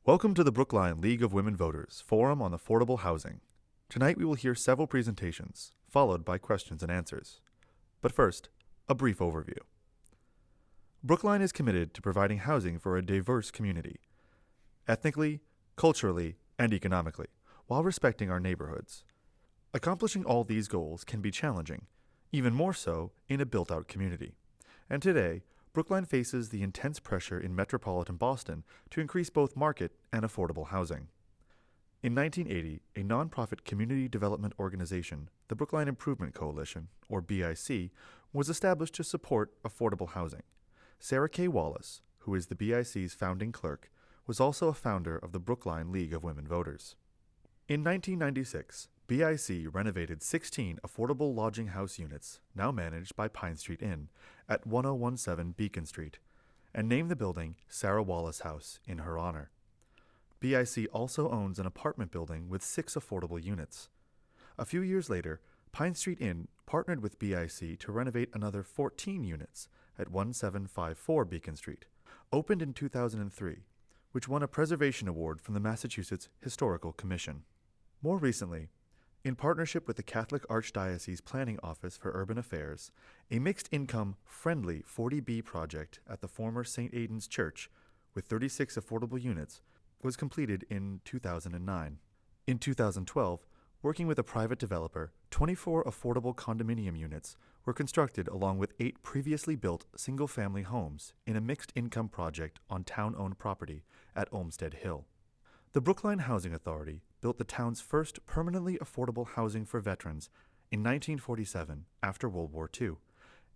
Welcome to the Brookline League of Women Voters Forum on Affordable Housing. Tonight we will hear several presentations, followed by questions and answers. But first, a brief overview. Brookline is committed to providing housing for a diverse community, ethnically, culturally, and economically, while respecting our neighborhoods. Accomplishing all these goals can be challenging, even more so in a built-out community. And today, Brookline faces the intense pressure in metropolitan Boston to increase both market and affordable housing. In 1980, a nonprofit community development organization, the Brookline Improvement Coalition, or BIC, was established to support affordable housing. Sarah K. Wallace, who is the BIC's founding clerk, was also a founder of the Brookline League of Women Voters. In 1996, BIC renovated 16 affordable lodging house units, now managed by Pine Street Inn, at 1017 Beacon Street, and named the building Sarah Wallace House in her honor. BIC also owns an apartment building with 6 affordable units. A few years later, Pine Street Inn partnered with BIC to renovate another 14 units at 1754 Beacon Street, opened in 2003, which won a preservation award from the Massachusetts Historical Commission. More recently, in partnership with the Catholic Archdiocese Planning Office for Urban Affairs, a mixed-income, friendly 40B project at the former St. Aidan's Church, with 36 affordable units, was completed in 2009. In 2012, working with a private developer, 24 affordable condominium units were constructed along with 8 previously built single-family homes in a mixed-income project on town-owned property at Olmsted Hill. The Brookline Housing Authority built the town's first permanently affordable housing for veterans in 1947 after World War II,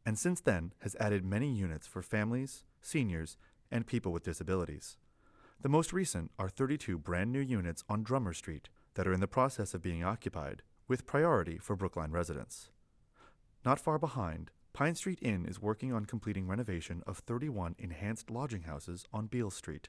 and since then has added many units for families, seniors, and people with disabilities. The most recent are 32 brand new units on Dummer St that are in the process of being occupied, with priority for Brookline residents. Not far behind, Pine Street Inn is working on completing renovation of 31 enhanced lodging houses on Beals Street.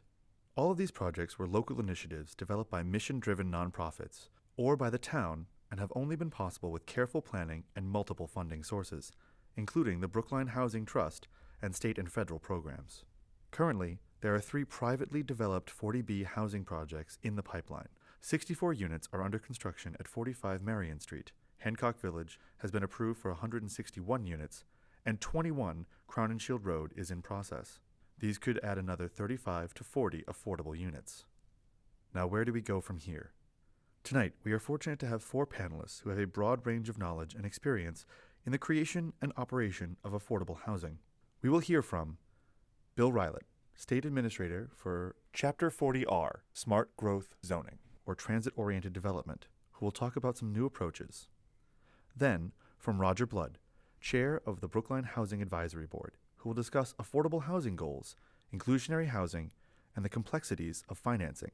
All of these projects were local initiatives developed by mission-driven nonprofits or by the town and have only been possible with careful planning and multiple funding sources, including the Brookline Housing Trust and state and federal programs. Currently, there are 3 privately developed 40B housing projects in the pipeline. 64 units are under construction at 45 Marion Street. Hancock Village has been approved for 161 units, and 21 Crown and Shield Road is in process. These could add another 35 to 40 affordable units. Now, where do we go from here? Tonight, we are fortunate to have 4 panelists who have a broad range of knowledge and experience in the creation and operation of affordable housing. We will hear from Bill Rylett, State Administrator for Chapter 40R, Smart Growth Zoning, or Transit-Oriented Development, who will talk about some new approaches. Then, from Roger Blood, Chair of the Brookline Housing Advisory Board, who will discuss affordable housing goals, inclusionary housing, and the complexities of financing.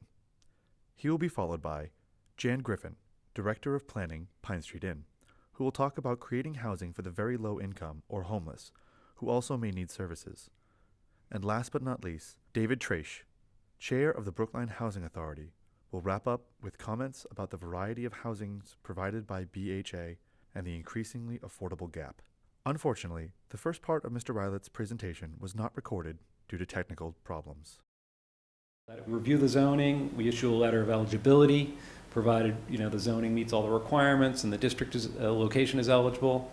He will be followed by Jan Griffin, Director of Planning, Pine Street Inn, who will talk about creating housing for the very low income or homeless, who also may need services. And last but not least, David Traish, Chair of the Brookline Housing Authority, will wrap up with comments about the variety of housings provided by BHA and the increasingly affordable gap. Unfortunately, the first part of Mr. Rylett's presentation was not recorded due to technical problems. Review the zoning, we issue a letter of eligibility, provided the zoning meets all the requirements and the district location is eligible.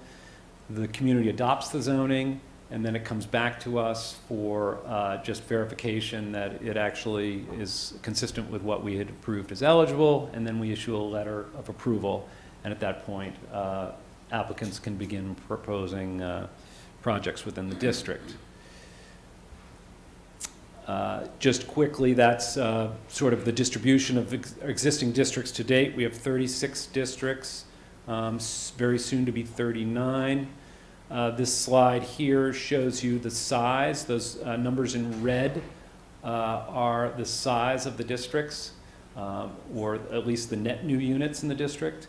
The community adopts the zoning, and then it comes back to us for just verification that it actually is consistent with what we had approved as eligible, and then we issue a letter of approval, and at that point applicants can begin proposing projects within the district. Just quickly, that's sort of the distribution of existing districts to date. We have 36 districts, very soon to be 39. This slide here shows you the size. Those numbers in red are the size of the districts, or at least the net new units in the district.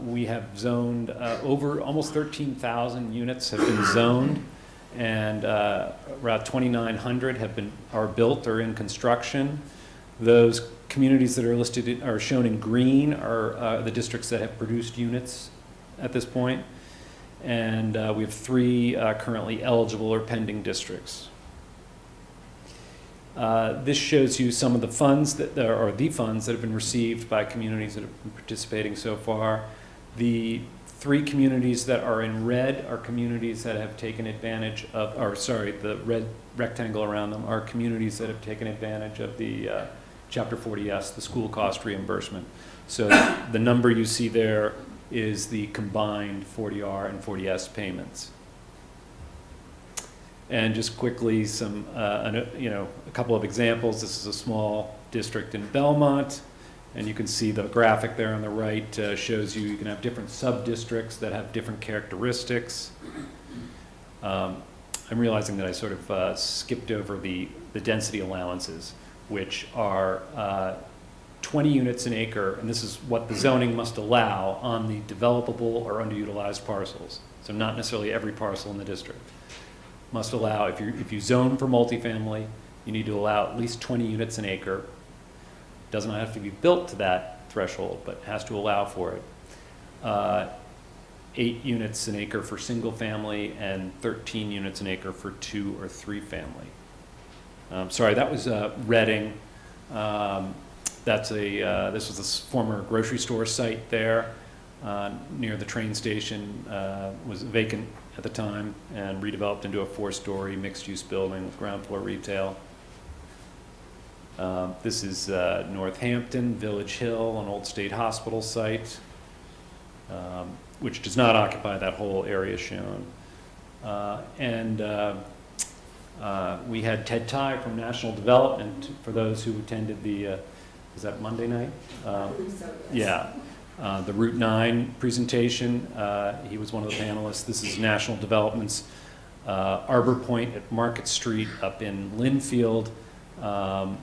We have zoned over almost 13,000 units have been zoned, and around 2,900 are built or in construction. Those communities that are listed are shown in green are the districts that have produced units at this point, and we have 3 currently eligible or pending districts. This shows you some of the funds that have been received by communities that have been participating so far. The 3 communities that are in red are communities that have taken advantage of, the red rectangle around them are communities that have taken advantage of the Chapter 40S, the school cost reimbursement. So the number you see there is the combined 40R and 40S payments. And just quickly, a couple of examples. This is a small district in Belmont, and you can see the graphic there on the right shows you can have different sub-districts that have different characteristics. I'm realizing that I sort of skipped over the density allowances, which are 20 units an acre, and this is what the zoning must allow on the developable or underutilized parcels. So not necessarily every parcel in the district. Must allow, if you zone for multifamily, you need to allow at least 20 units an acre. Does not have to be built to that threshold, but has to allow for it. 8 units an acre for single family and 13 units an acre for 2 or 3 family. Sorry, that was Reading. This was a former grocery store site there near the train station. Was vacant at the time and redeveloped into a 4-story mixed-use building with ground floor retail. This is Northampton, Village Hill, an old state hospital site, which does not occupy that whole area shown. We had Ted Tye from National Development, for those who attended the, was that Monday night? Yeah. The Route 9 presentation, he was one of the panelists. This is National Development's Arbor Point at Market Street up in Linfield,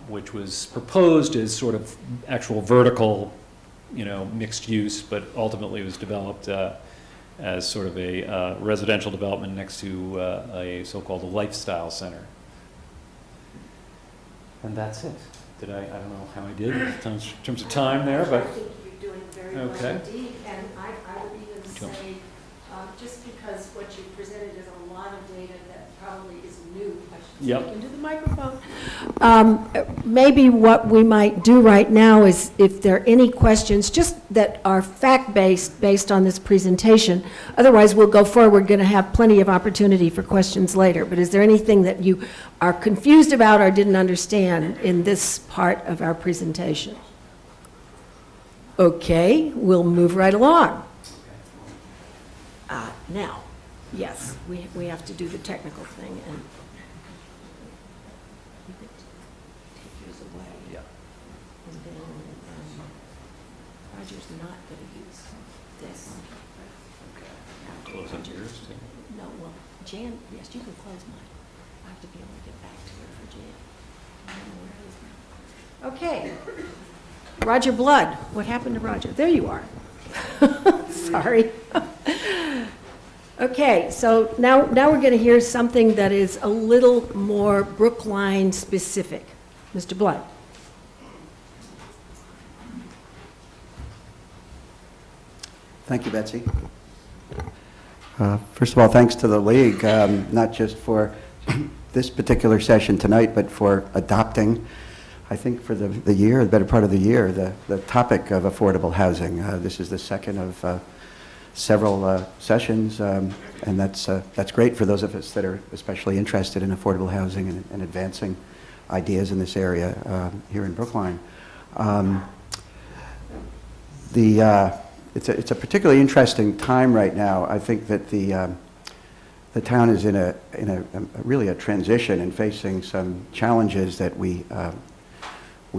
which was proposed as sort of actual vertical, mixed use, but ultimately was developed as sort of a residential development next to a so-called lifestyle center. And that's it. I don't know how I did in terms of time there, but. I think you're doing very well indeed, and I would even say, just because what you presented is a lot of data that probably is new. I should speak into the microphone. Maybe what we might do right now is, if there are any questions, just that are fact-based, based on this presentation. Otherwise, we'll go forward. We're going to have plenty of opportunity for questions later. But is there anything that you are confused about or didn't understand in this part of our presentation? Okay, we'll move right along. Now, yes, we have to do the technical thing. And you could take yours away. Yeah. And then Roger's not going to use this. Okay. Close up yours too. No, well, Jan, yes, you can close mine. I have to be able to get back to it for Jan. I don't know where it is now. Okay. Roger Blood. What happened to Roger? There you are. Sorry. Okay, so now we're going to hear something that is a little more Brookline specific. Mr. Blood. Thank you, Betsy. First of all, thanks to the League, not just for this particular session tonight, but for adopting, I think for the year, the better part of the year, the topic of affordable housing. This is the second of several sessions, and that's great for those of us that are especially interested in affordable housing and advancing ideas in this area here in Brookline. It's a particularly interesting time right now. I think that the town is in a really a transition and facing some challenges that we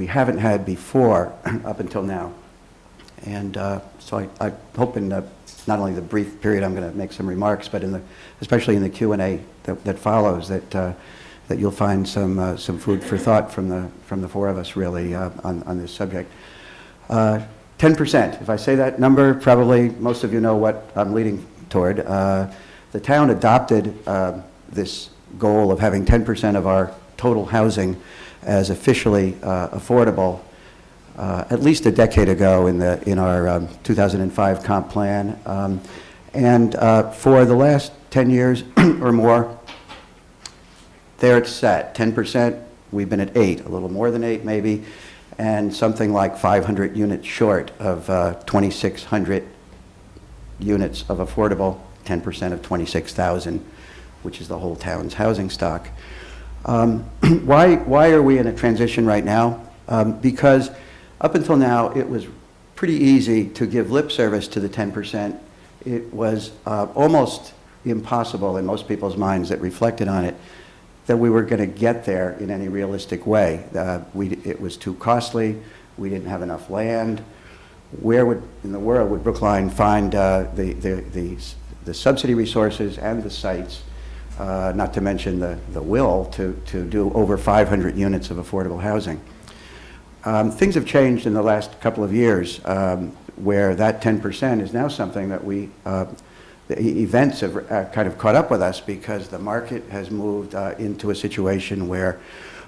haven't had before up until now. And so I hope in not only the brief period I'm going to make some remarks, but especially in the Q&A that follows, that you'll find some food for thought from the four of us really on this subject. 10%. If I say that number, probably most of you know what I'm leading toward. The town adopted this goal of having 10% of our total housing as officially affordable at least a decade ago in our 2005 comp plan. And for the last 10 years or more, there it's set, 10% we've been at 8, a little more than 8 maybe, and something like 500 units short of 2,600 units of affordable, 10% of 26,000, which is the whole town's housing stock. Why are we in a transition right now? Because up until now, it was pretty easy to give lip service to the 10%. It was almost impossible in most people's minds that reflected on it that we were going to get there in any realistic way. It was too costly. We didn't have enough land. Where in the world would Brookline find the subsidy resources and the sites, not to mention the will to do over 500 units of affordable housing? Things have changed in the last couple of years, where that 10% is now something that the events have kind of caught up with us, because the market has moved into a situation where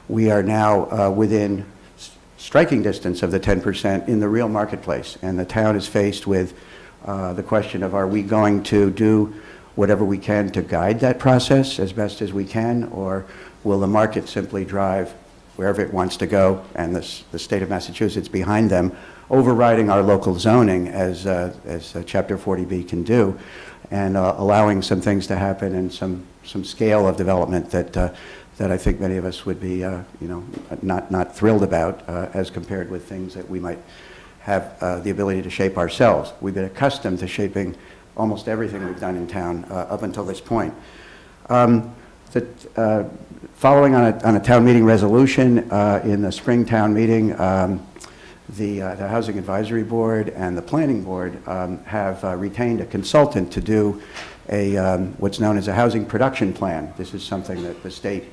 we are now within striking distance of the 10% in the real marketplace. And the town is faced with the question of, are we going to do whatever we can to guide that process as best as we can, or will the market simply drive wherever it wants to go, and the state of Massachusetts behind them, overriding our local zoning as Chapter 40B can do, and allowing some things to happen and some scale of development that I think many of us would be not thrilled about as compared with things that we might have the ability to shape ourselves. We've been accustomed to shaping almost everything we've done in town up until this point. Following on a town meeting resolution in the spring town meeting, the Housing Advisory Board and the Planning Board have retained a consultant to do what's known as a housing production plan. This is something that the state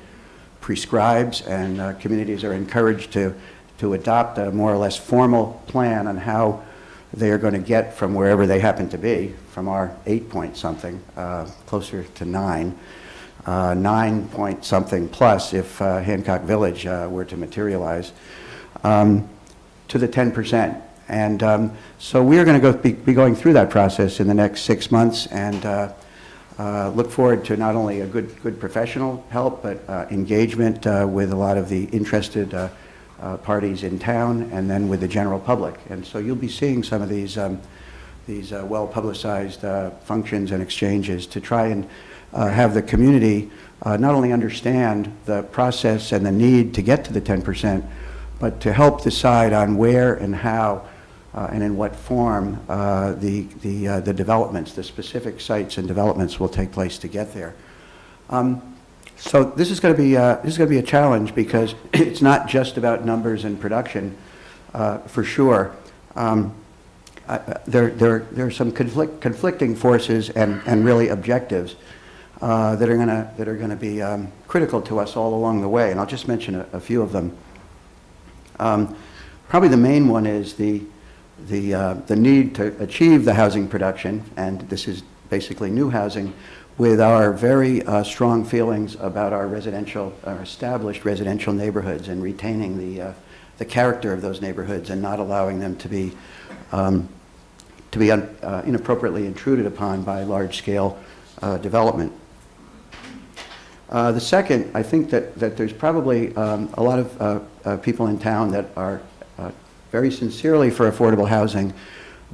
prescribes, and communities are encouraged to adopt a more or less formal plan on how they are going to get from wherever they happen to be, from our 8 point something, closer to 9, 9 point something plus if Hancock Village were to materialize, to the 10%. And so we are going to be going through that process in the next 6 months, and look forward to not only a good professional help, but engagement with a lot of the interested parties in town, and then with the general public. And so you'll be seeing some of these well-publicized functions and exchanges to try and have the community not only understand the process and the need to get to the 10%, but to help decide on where and how and in what form the developments, the specific sites and developments will take place to get there. So this is going to be a challenge, because it's not just about numbers and production, for sure. There are some conflicting forces and really objectives that are going to be critical to us all along the way, and I'll just mention a few of them. Probably the main one is the need to achieve the housing production, and this is basically new housing, with our very strong feelings about our established residential neighborhoods, and retaining the character of those neighborhoods, and not allowing them to be inappropriately intruded upon by large-scale development. The second, I think that there's probably a lot of people in town that are very sincerely for affordable housing,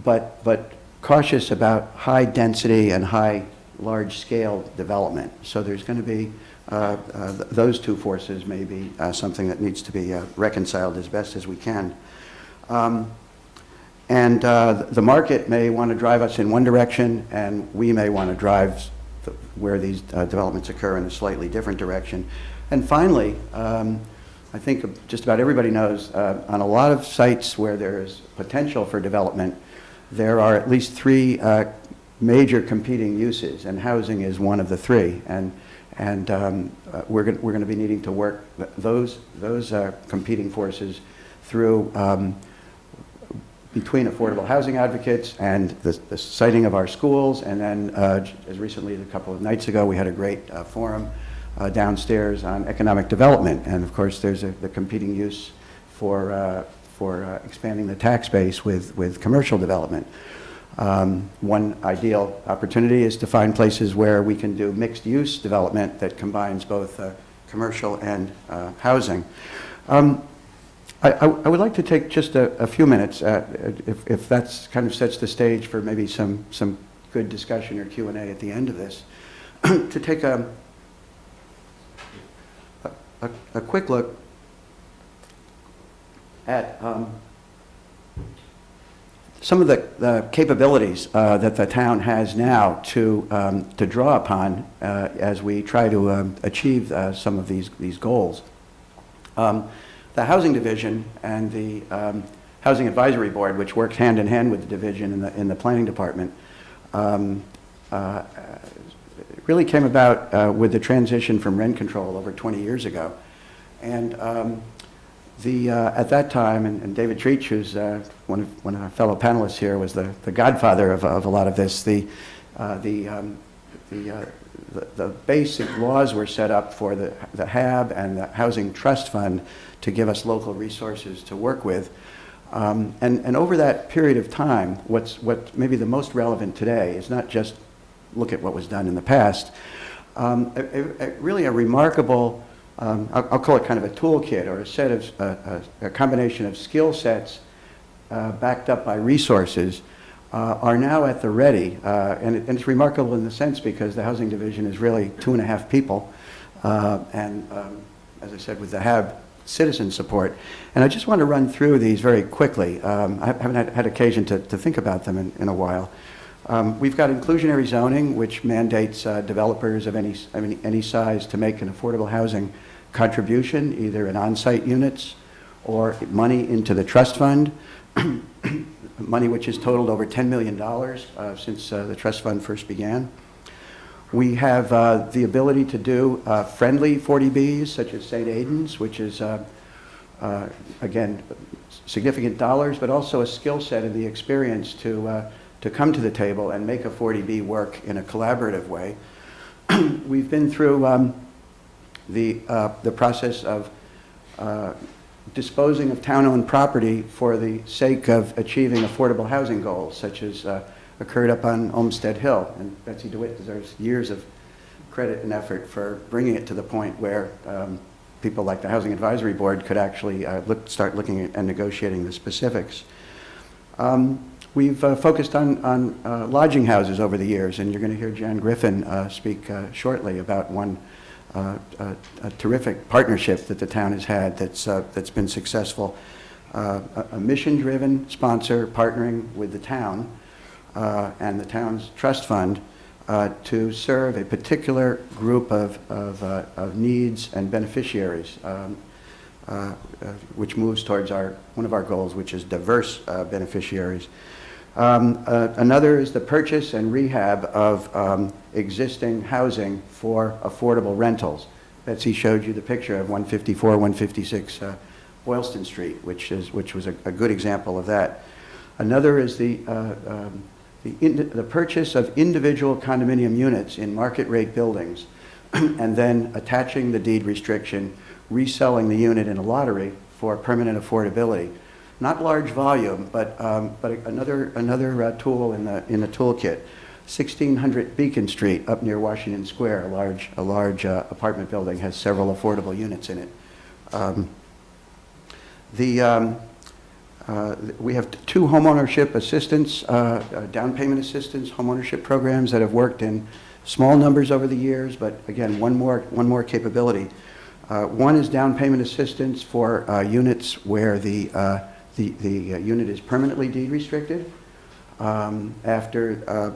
but cautious about high density and large-scale development. So there's going to be those two forces may be something that needs to be reconciled as best as we can. And the market may want to drive us in one direction, and we may want to drive where these developments occur in a slightly different direction. And finally, I think just about everybody knows, on a lot of sites where there is potential for development, there are at least 3 major competing uses, and housing is one of the 3. And we're going to be needing to work those competing forces through between affordable housing advocates and the siting of our schools. And then as recently as a couple of nights ago, we had a great forum downstairs on economic development. And of course, there's the competing use for expanding the tax base with commercial development. One ideal opportunity is to find places where we can do mixed-use development that combines both commercial and housing. I would like to take just a few minutes, if that's kind of sets the stage for maybe some good discussion or Q&A at the end of this, to take a quick look at some of the capabilities that the town has now to draw upon as we try to achieve some of these goals. The Housing Division and the Housing Advisory Board, which works hand in hand with the division in the Planning Department, really came about with the transition from rent control over 20 years ago. And at that time, and David Treach, who's one of our fellow panelists here, was the godfather of a lot of this. The basic laws were set up for the HAB and the Housing Trust Fund to give us local resources to work with. And over that period of time, what maybe the most relevant today is not just look at what was done in the past, really a remarkable, I'll call it kind of a toolkit or a set of, a combination of skill sets backed up by resources are now at the ready. And it's remarkable in the sense because the Housing Division is really 2.5 people. And as I said, with the HAB citizen support. And I just want to run through these very quickly. I haven't had occasion to think about them in a while. We've got inclusionary zoning, which mandates developers of any size to make an affordable housing contribution, either in on-site units or money into the trust fund, money which has totaled over $10 million since the trust fund first began. We have the ability to do friendly 40Bs, such as St. Aidan's, which is, again, significant dollars, but also a skill set and the experience to come to the table and make a 40B work in a collaborative way. We've been through the process of disposing of town-owned property for the sake of achieving affordable housing goals, such as occurred up on Olmsted Hill. And Betsy DeWitt deserves years of credit and effort for bringing it to the point where people like the Housing Advisory Board could actually start looking at and negotiating the specifics. We've focused on lodging houses over the years, and you're going to hear Jan Griffin speak shortly about one a terrific partnership that the town has had that's been successful. A mission-driven sponsor partnering with the town and the town's trust fund to serve a particular group of needs and beneficiaries, which moves towards one of our goals, which is diverse beneficiaries. Another is the purchase and rehab of existing housing for affordable rentals. Betsy showed you the picture of 154, 156 Boylston Street, which was a good example of that. Another is the purchase of individual condominium units in market rate buildings and then attaching the deed restriction, reselling the unit in a lottery for permanent affordability. Not large volume, but another tool in the toolkit. 1600 Beacon Street up near Washington Square, a large apartment building, has several affordable units in it. We have 2 homeownership assistance, down payment assistance homeownership programs that have worked in small numbers over the years, but again, one more capability. One is down payment assistance for units where the unit is permanently deed restricted after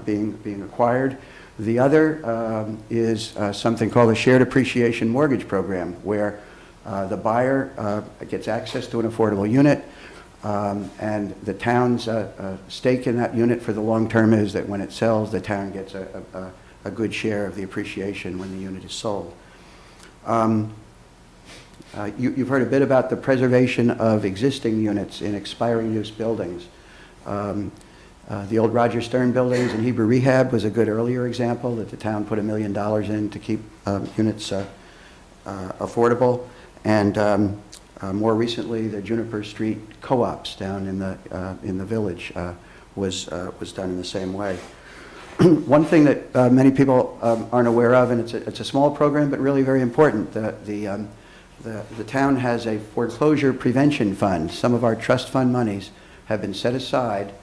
being acquired. The other is something called a shared appreciation mortgage program, where the buyer gets access to an affordable unit, and the town's stake in that unit for the long term is that when it sells, the town gets a good share of the appreciation when the unit is sold. You've heard a bit about the preservation of existing units in expiring use buildings. The old Roger Stern buildings and Hebrew Rehab was a good earlier example that the town put $1 million in to keep units affordable. And more recently, the Juniper Street co-ops down in the village was done in the same way. One thing that many people aren't aware of, and it's a small program, but really very important. The town has a foreclosure prevention fund. Some of our trust fund monies have been set aside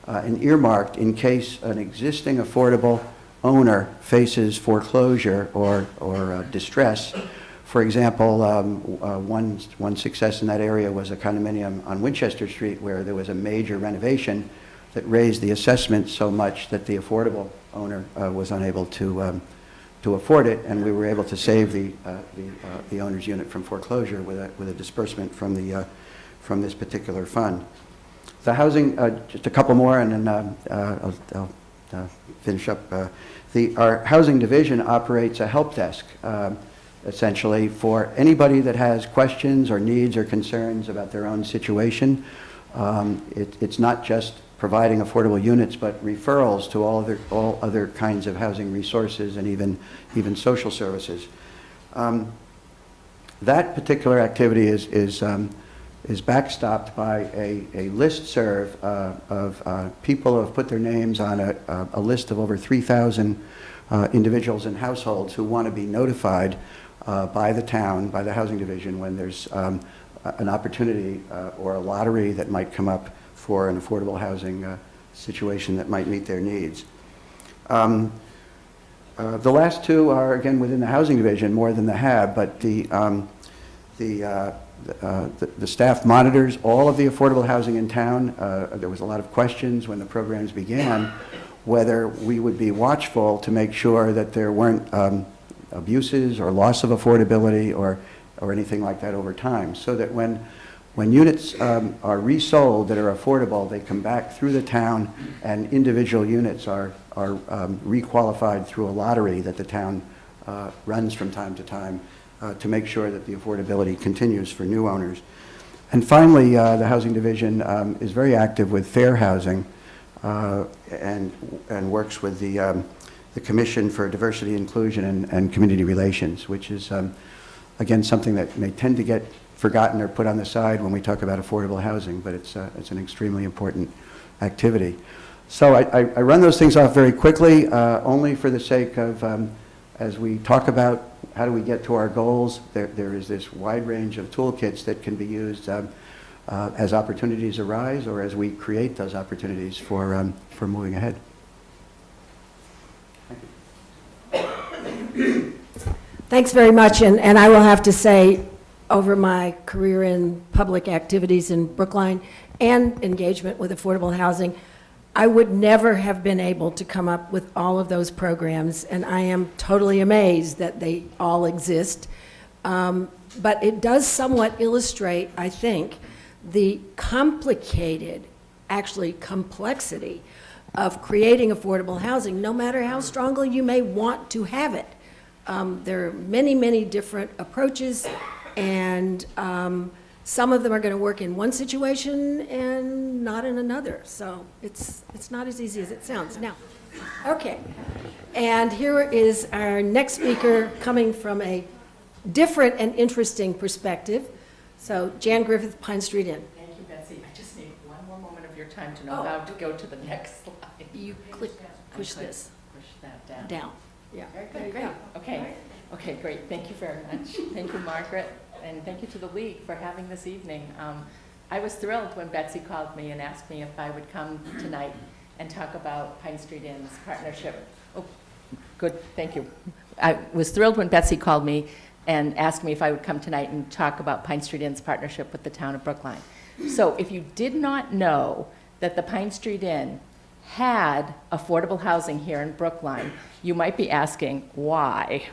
and earmarked in case an existing affordable owner faces foreclosure or distress. For example, one success in that area was a condominium on Winchester Street where there was a major renovation that raised the assessment so much that the affordable owner was unable to afford it, and we were able to save the owner's unit from foreclosure with a disbursement from this particular fund. The housing, just a couple more, and then I'll finish up. Our housing division operates a help desk, essentially, for anybody that has questions or needs or concerns about their own situation. It's not just providing affordable units, but referrals to all other kinds of housing resources and even social services. That particular activity is backstopped by a listserv of people who have put their names on a list of over 3,000 individuals and households who want to be notified by the town, by the housing division, when there's an opportunity or a lottery that might come up for an affordable housing situation that might meet their needs. The last two are, again, within the housing division more than the HAB, but the staff monitors all of the affordable housing in town. There was a lot of questions when the programs began whether we would be watchful to make sure that there weren't abuses or loss of affordability or anything like that over time, so that when units are resold that are affordable, they come back through the town, and individual units are requalified through a lottery that the town runs from time to time to make sure that the affordability continues for new owners. And finally, the housing division is very active with fair housing and works with the Commission for Diversity, Inclusion, and Community Relations, which is, again, something that may tend to get forgotten or put on the side when we talk about affordable housing, but it's an extremely important activity. So I run those things off very quickly, only for the sake of, as we talk about how do we get to our goals, there is this wide range of toolkits that can be used as opportunities arise or as we create those opportunities for moving ahead. Thanks very much, and I will have to say, over my career in public activities in Brookline and engagement with affordable housing, I would never have been able to come up with all of those programs, and I am totally amazed that they all exist. But it does somewhat illustrate, I think, the complicated, actually complexity of creating affordable housing, no matter how strongly you may want to have it. There are many, many different approaches, and some of them are going to work in one situation and not in another. So it's not as easy as it sounds. Now, okay. And here is our next speaker coming from a different and interesting perspective. So Jan Griffith, Pine Street Inn. Thank you, Betsy. I just need one more moment of your time to know how to go to the next slide. You push this. Push that down. Down. Yeah. Very good, great. Okay. Okay, great. Thank you very much. Thank you, Margaret. And thank you to the League for having this evening. I was thrilled when Betsy called me and asked me if I would come tonight and talk about Pine Street Inn's partnership. Oh, good, thank you. I was thrilled when Betsy called me and asked me if I would come tonight and talk about Pine Street Inn's partnership with the town of Brookline. So if you did not know that the Pine Street Inn had affordable housing here in Brookline, you might be asking, why?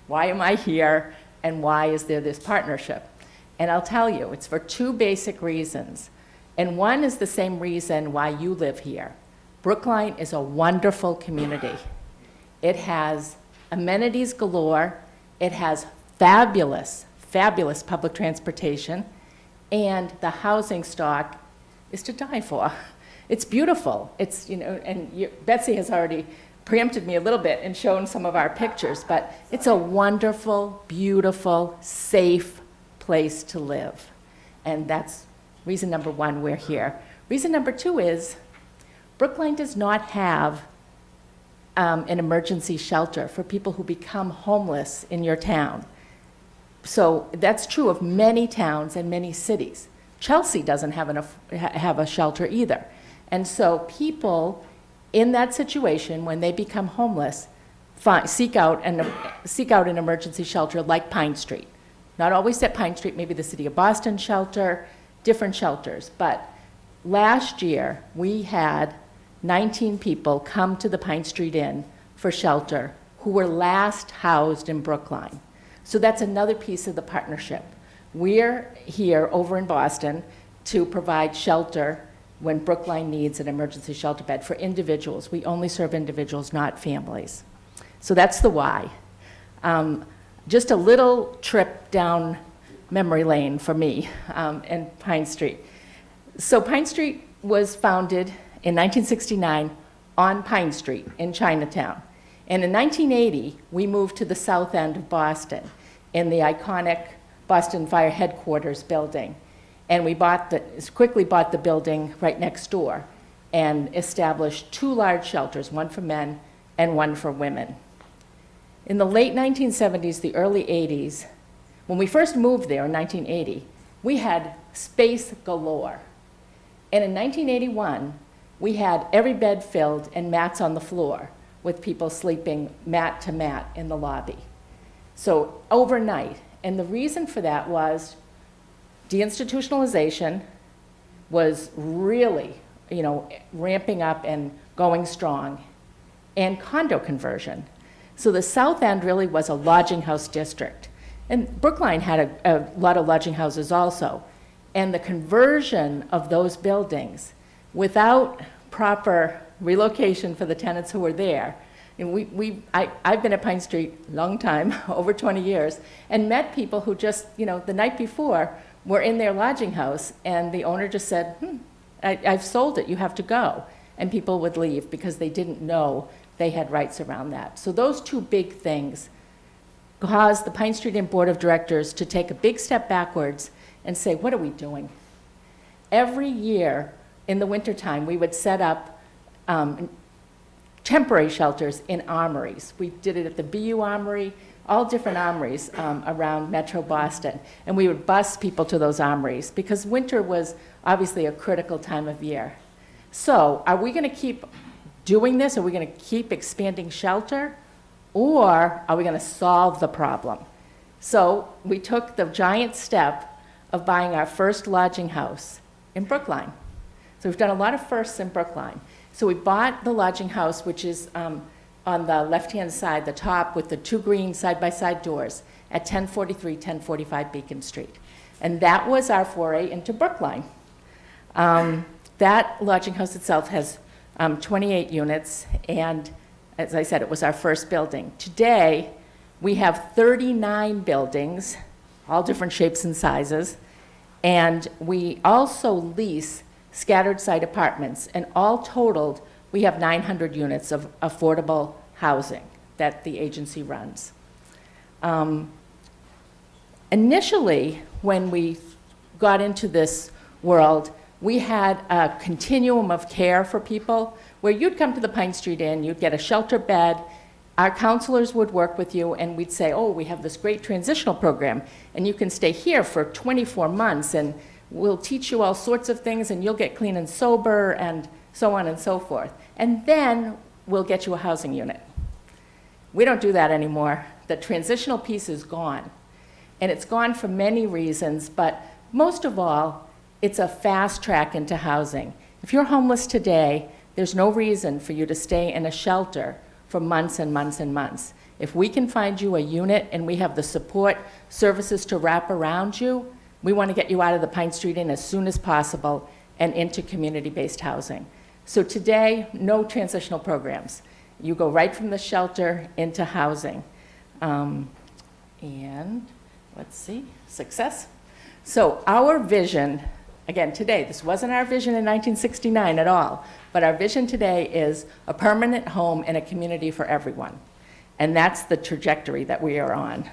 Why am I here? And why is there this partnership? And I'll tell you, it's for two basic reasons. And one is the same reason why you live here. Brookline is a wonderful community. It has amenities galore. It has fabulous, fabulous public transportation. And the housing stock is to die for. It's beautiful. It's, you know, and Betsy has already preempted me a little bit and shown some of our pictures, but it's a wonderful, beautiful, safe place to live. And that's reason number one, we're here. Reason number two is Brookline does not have an emergency shelter for people who become homeless in your town. So that's true of many towns and many cities. Chelsea doesn't have a shelter either. And so people in that situation, when they become homeless, seek out an emergency shelter like Pine Street. Not always at Pine Street, maybe the City of Boston shelter, different shelters. But last year, we had 19 people come to the Pine Street Inn for shelter who were last housed in Brookline. So that's another piece of the partnership. We're here over in Boston to provide shelter when Brookline needs an emergency shelter bed for individuals. We only serve individuals, not families. So that's the why. Just a little trip down memory lane for me and Pine Street. So Pine Street was founded in 1969 on Pine Street in Chinatown. And in 1980, we moved to the south end of Boston in the iconic Boston Fire Headquarters building. And we quickly bought the building right next door and established 2 large shelters, one for men and one for women. In the late 1970s, the early 80s, when we first moved there in 1980, we had space galore. And in 1981, we had every bed filled and mats on the floor with people sleeping mat to mat in the lobby. So overnight. And the reason for that was deinstitutionalization was really, ramping up and going strong, and condo conversion. So the South End really was a lodging house district. And Brookline had a lot of lodging houses also. And the conversion of those buildings without proper relocation for the tenants who were there. And I've been at Pine Street a long time, over 20 years, and met people who just, the night before were in their lodging house, and the owner just said, I've sold it, you have to go. And people would leave because they didn't know they had rights around that. So those 2 big things caused the Pine Street Inn Board of Directors to take a big step backwards and say, what are we doing? Every year in the wintertime, we would set up temporary shelters in armories. We did it at the BU Armory, all different armories around Metro Boston. And we would bus people to those armories because winter was obviously a critical time of year. So are we going to keep doing this? Are we going to keep expanding shelter? Or are we going to solve the problem? So we took the giant step of buying our first lodging house in Brookline. So we've done a lot of firsts in Brookline. So we bought the lodging house, which is on the left-hand side, the top with the 2 green side-by-side doors at 1043, 1045 Beacon Street. And that was our foray into Brookline. That lodging house itself has 28 units, and as I said, it was our first building. Today, we have 39 buildings, all different shapes and sizes, and we also lease scattered site apartments, and all totaled, we have 900 units of affordable housing that the agency runs. Initially, when we got into this world, we had a continuum of care for people where you'd come to the Pine Street Inn, you'd get a shelter bed, our counselors would work with you, and we'd say, oh, we have this great transitional program, and you can stay here for 24 months, and we'll teach you all sorts of things, and you'll get clean and sober, and so on and so forth. And then we'll get you a housing unit. We don't do that anymore. The transitional piece is gone. And it's gone for many reasons, but most of all, it's a fast track into housing. If you're homeless today, there's no reason for you to stay in a shelter for months and months and months. If we can find you a unit and we have the support services to wrap around you, we want to get you out of the Pine Street Inn as soon as possible and into community-based housing. So today, no transitional programs. You go right from the shelter into housing. And let's see, success. So our vision, again, today, this wasn't our vision in 1969 at all, but our vision today is a permanent home and a community for everyone. And that's the trajectory that we are on.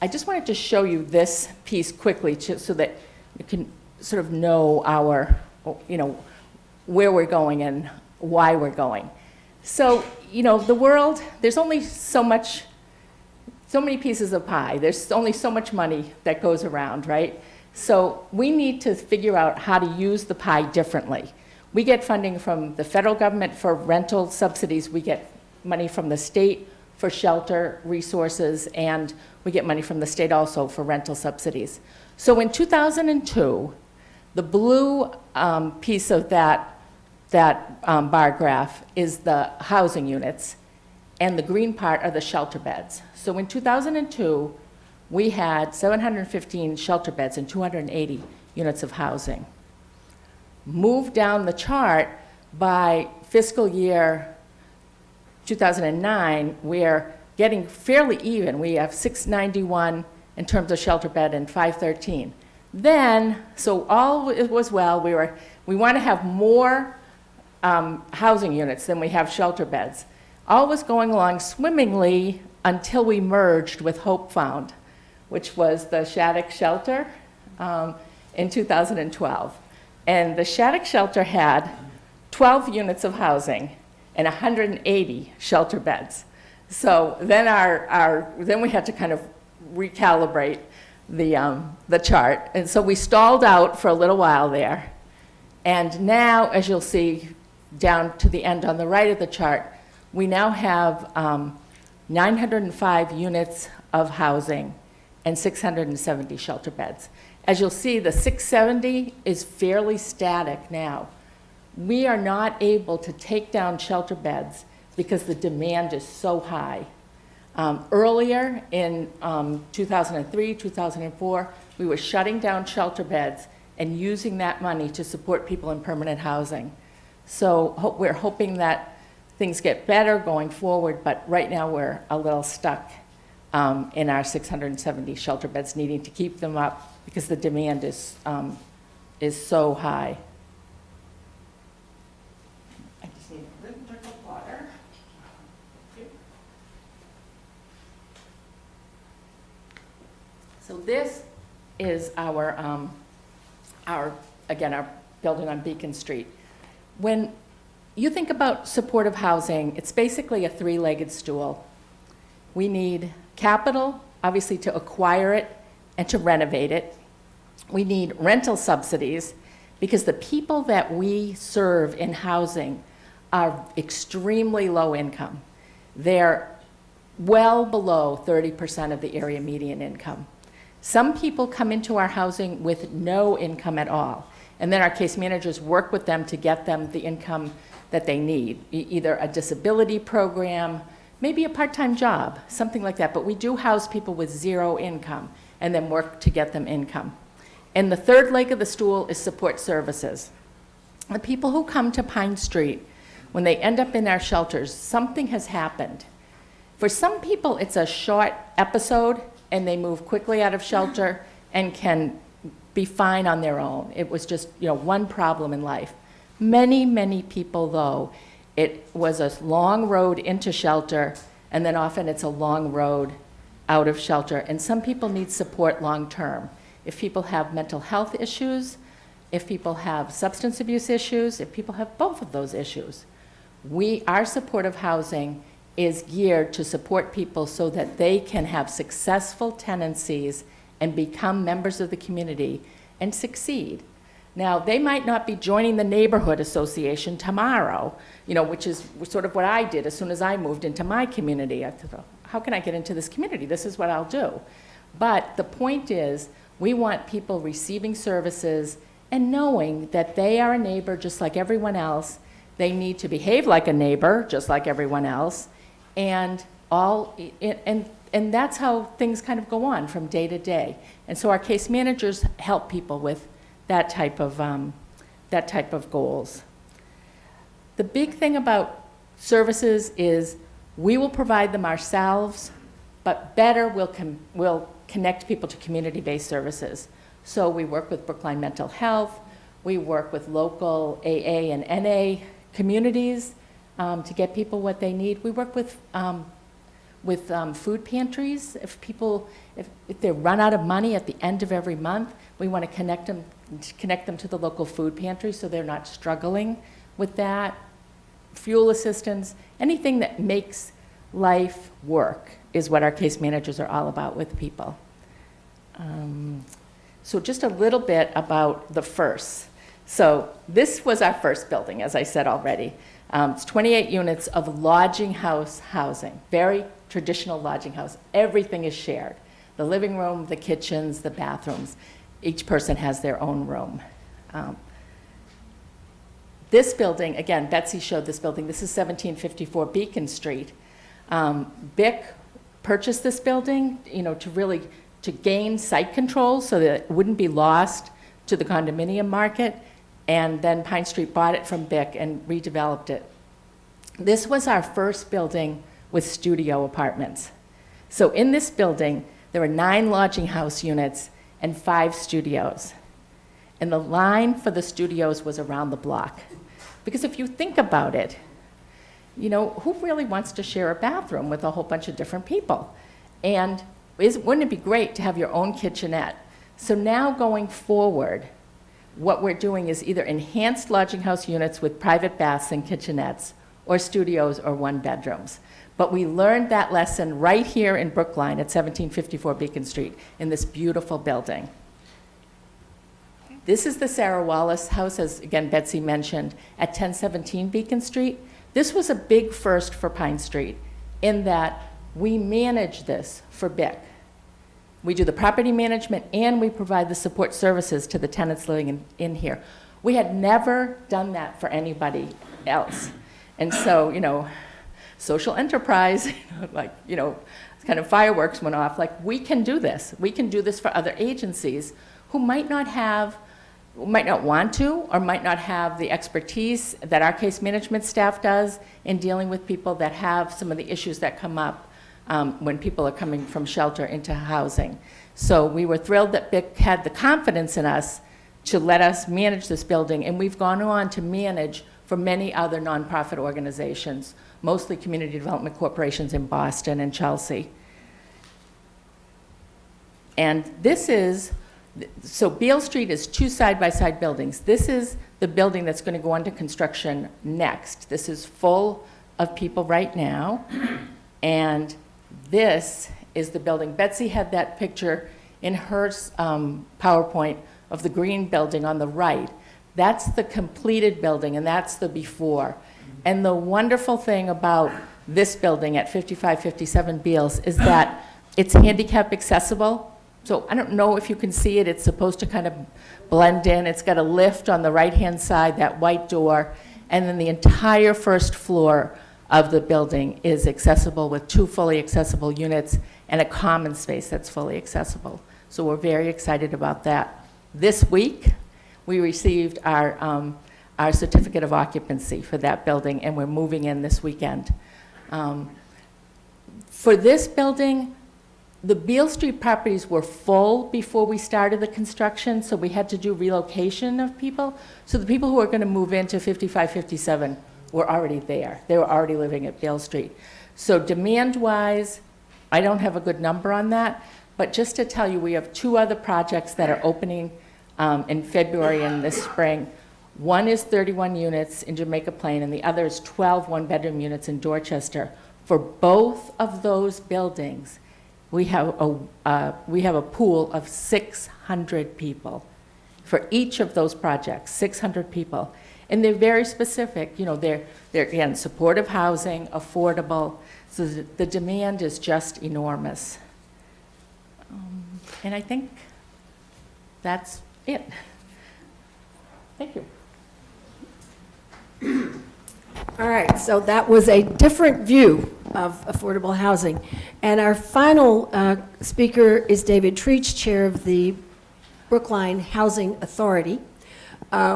I just wanted to show you this piece quickly so that you can sort of know our, where we're going and why we're going. So, you know, the world, there's only so many pieces of pie. There's only so much money that goes around, right? So we need to figure out how to use the pie differently. We get funding from the federal government for rental subsidies. We get money from the state for shelter resources, and we get money from the state also for rental subsidies. So in 2002, the blue piece of that bar graph is the housing units, and the green part are the shelter beds. So in 2002, we had 715 shelter beds and 280 units of housing. Move down the chart, by fiscal year 2009, we're getting fairly even. We have 691 in terms of shelter bed and 513. Then, so all was well, we want to have more housing units than we have shelter beds. All was going along swimmingly until we merged with Hope Found, which was the Shattuck Shelter in 2012. And the Shattuck Shelter had 12 units of housing and 180 shelter beds. So then then we had to kind of recalibrate the chart. And so we stalled out for a little while there. And now, as you'll see down to the end on the right of the chart, we now have 905 units of housing and 670 shelter beds. As you'll see, the 670 is fairly static now. We are not able to take down shelter beds because the demand is so high. Earlier in 2003, 2004, we were shutting down shelter beds and using that money to support people in permanent housing. So we're hoping that things get better going forward, but right now we're a little stuck in our 670 shelter beds, needing to keep them up because the demand is so high. I just need a little drink of water. So this is our building on Beacon Street. When you think about supportive housing, it's basically a three-legged stool. We need capital, obviously, to acquire it and to renovate it. We need rental subsidies because the people that we serve in housing are extremely low income. They're well below 30% of the area median income. Some people come into our housing with no income at all, and then our case managers work with them to get them the income that they need, either a disability program, maybe a part-time job, something like that. But we do house people with zero income and then work to get them income. And the third leg of the stool is support services. The people who come to Pine Street, when they end up in our shelters, something has happened. For some people, it's a short episode, and they move quickly out of shelter and can be fine on their own. It was just, one problem in life. Many, many people, though, it was a long road into shelter, and then often it's a long road out of shelter. And some people need support long term. If people have mental health issues, if people have substance abuse issues, if people have both of those issues, our supportive housing is geared to support people so that they can have successful tenancies and become members of the community and succeed. Now, they might not be joining the neighborhood association tomorrow, which is sort of what I did as soon as I moved into my community. I thought, how can I get into this community? This is what I'll do. But the point is, we want people receiving services and knowing that they are a neighbor just like everyone else. They need to behave like a neighbor just like everyone else. And that's how things kind of go on from day to day. And so our case managers help people with that type of goals. The big thing about services is we will provide them ourselves, but better we'll connect people to community-based services. So we work with Brookline Mental Health, we work with local AA and NA communities to get people what they need. We work with food pantries. If they run out of money at the end of every month, we want to connect them to the local food pantry so they're not struggling with that, fuel assistance, anything that makes life work is what our case managers are all about with people. So just a little bit about the first. So this was our first building, as I said already. It's 28 units of lodging house housing, very traditional lodging house. Everything is shared. The living room, the kitchens, the bathrooms. Each person has their own room. This building, again, Betsy showed this building. This is 1754 Beacon Street. BIC purchased this building, to gain site control so that it wouldn't be lost to the condominium market. And then Pine Street bought it from BIC and redeveloped it. This was our first building with studio apartments. So in this building, there were 9 lodging house units and 5 studios. And the line for the studios was around the block. Because if you think about it, who really wants to share a bathroom with a whole bunch of different people? And wouldn't it be great to have your own kitchenette? So now going forward, what we're doing is either enhanced lodging house units with private baths and kitchenettes, or studios or 1-bedrooms. But we learned that lesson right here in Brookline at 1754 Beacon Street in this beautiful building. This is the Sarah Wallace house, as again Betsy mentioned, at 1017 Beacon Street. This was a big first for Pine Street in that we manage this for BIC. We do the property management and we provide the support services to the tenants living in here. We had never done that for anybody else. And so, social enterprise, kind of fireworks went off, like we can do this. We can do this for other agencies who might not want to, or might not have the expertise that our case management staff does in dealing with people that have some of the issues that come up when people are coming from shelter into housing. So we were thrilled that BIC had the confidence in us to let us manage this building, and we've gone on to manage for many other nonprofit organizations, mostly community development corporations in Boston and Chelsea. And so Beals Street is 2 side-by-side buildings. This is the building that's going to go under construction next. This is full of people right now. And this is the building. Betsy had that picture in her PowerPoint of the green building on the right. That's the completed building, and that's the before. And the wonderful thing about this building at 5557 Beals is that it's handicap accessible. So I don't know if you can see it. It's supposed to kind of blend in. It's got a lift on the right-hand side, that white door, and then the entire first floor of the building is accessible with 2 fully accessible units and a common space that's fully accessible. So we're very excited about that. This week, we received our certificate of occupancy for that building, and we're moving in this weekend. For this building, the Beals Street properties were full before we started the construction, so we had to do relocation of people. So the people who are going to move into 5557 were already there. They were already living at Beals Street. So demand-wise, I don't have a good number on that, but just to tell you, we have 2 other projects that are opening in February and this spring. One is 31 units in Jamaica Plain, and the other is 12 1-bedroom units in Dorchester. For both of those buildings, we have a pool of 600 people. For each of those projects, 600 people. And they're very specific. They're again, supportive housing, affordable. So the demand is just enormous. And I think that's it. Thank you. All right, so that was a different view of affordable housing. And our final speaker is David Treach, chair of the Brookline Housing Authority,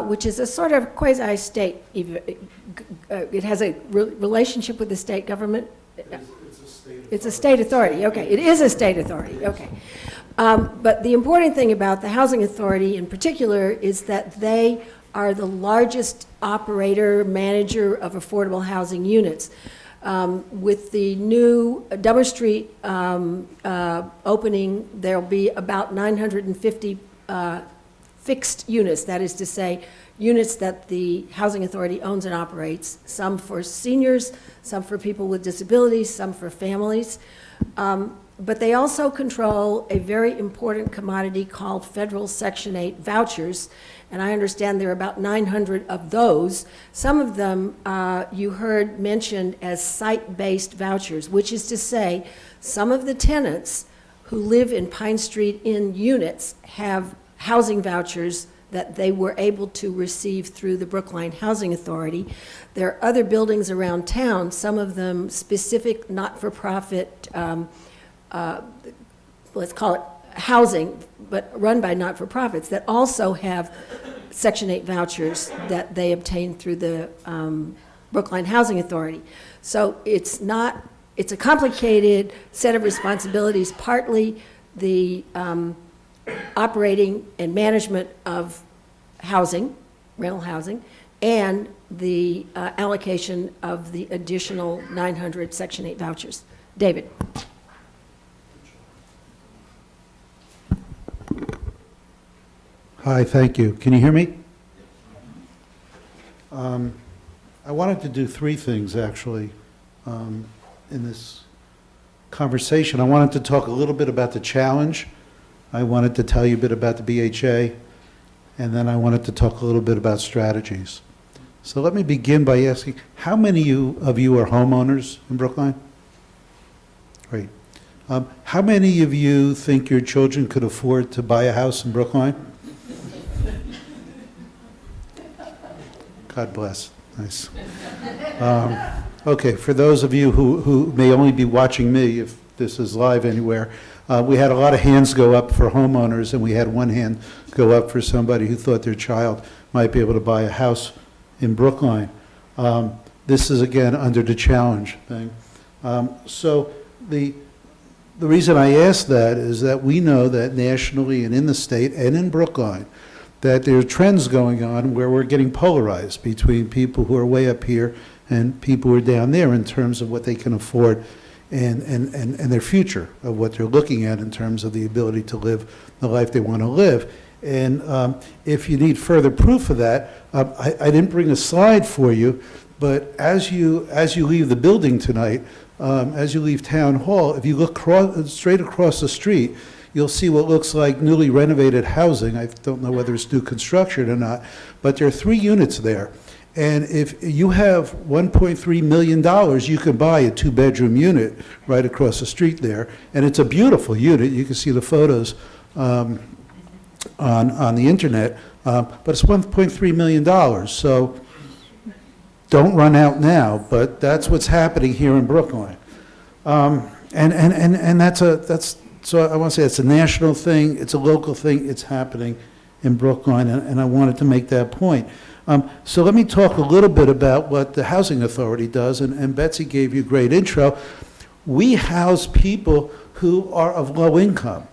which is a sort of quasi-state. It has a relationship with the state government. It's a state authority. Okay, it is a state authority. Okay. But the important thing about the Housing Authority in particular is that they are the largest operator, manager of affordable housing units. With the new Dummer Street opening, there'll be about 950 fixed units, that is to say, units that the Housing Authority owns and operates, some for seniors, some for people with disabilities, some for families. But they also control a very important commodity called federal Section 8 vouchers, and I understand there are about 900 of those. Some of them you heard mentioned as site-based vouchers, which is to say some of the tenants who live in Pine Street in units have housing vouchers that they were able to receive through the Brookline Housing Authority. There are other buildings around town, some of them specific not-for-profit, let's call it housing, but run by not-for-profits, that also have Section 8 vouchers that they obtain through the Brookline Housing Authority. So it's a complicated set of responsibilities, partly the operating and management of housing, rental housing, and the allocation of the additional 900 Section 8 vouchers. David. Hi, thank you. Can you hear me? I wanted to do three things, actually, in this conversation. I wanted to talk a little bit about the challenge. I wanted to tell you a bit about the BHA, and then I wanted to talk a little bit about strategies. So let me begin by asking, how many of you are homeowners in Brookline? Great. How many of you think your children could afford to buy a house in Brookline? God bless. Nice. Okay, for those of you who may only be watching me, if this is live anywhere, we had a lot of hands go up for homeowners, and we had one hand go up for somebody who thought their child might be able to buy a house in Brookline. This is, again, under the challenge thing. So the reason I ask that is that we know that nationally and in the state and in Brookline, that there are trends going on where we're getting polarized between people who are way up here and people who are down there in terms of what they can afford and their future of what they're looking at in terms of the ability to live the life they want to live. And if you need further proof of that, I didn't bring a slide for you, but as you leave the building tonight, as you leave Town Hall, if you look straight across the street, you'll see what looks like newly renovated housing. I don't know whether it's new construction or not, but there are 3 units there. And if you have $1.3 million, you can buy a 2-bedroom unit right across the street there. And it's a beautiful unit. You can see the photos on the internet, but it's $1.3 million. So don't run out now, but that's what's happening here in Brookline. And that's so I want to say it's a national thing, it's a local thing, it's happening in Brookline, and I wanted to make that point. So let me talk a little bit about what the Housing Authority does, and Betsy gave you a great intro. We house people who are of low income.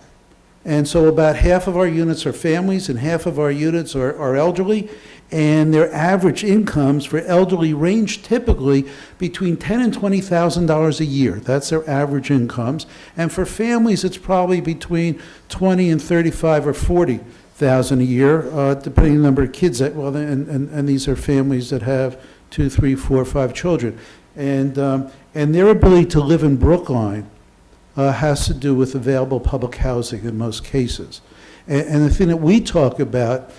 And so about half of our units are families and half of our units are elderly, and their average incomes for elderly range typically between $10,000 and $20,000 a year. That's their average incomes. And for families, it's probably between $20,000 and $35,000 or $40,000 a year, depending on the number of kids that, well, and these are families that have 2, 3, 4, 5 children. And their ability to live in Brookline has to do with available public housing in most cases. And the thing that we talk about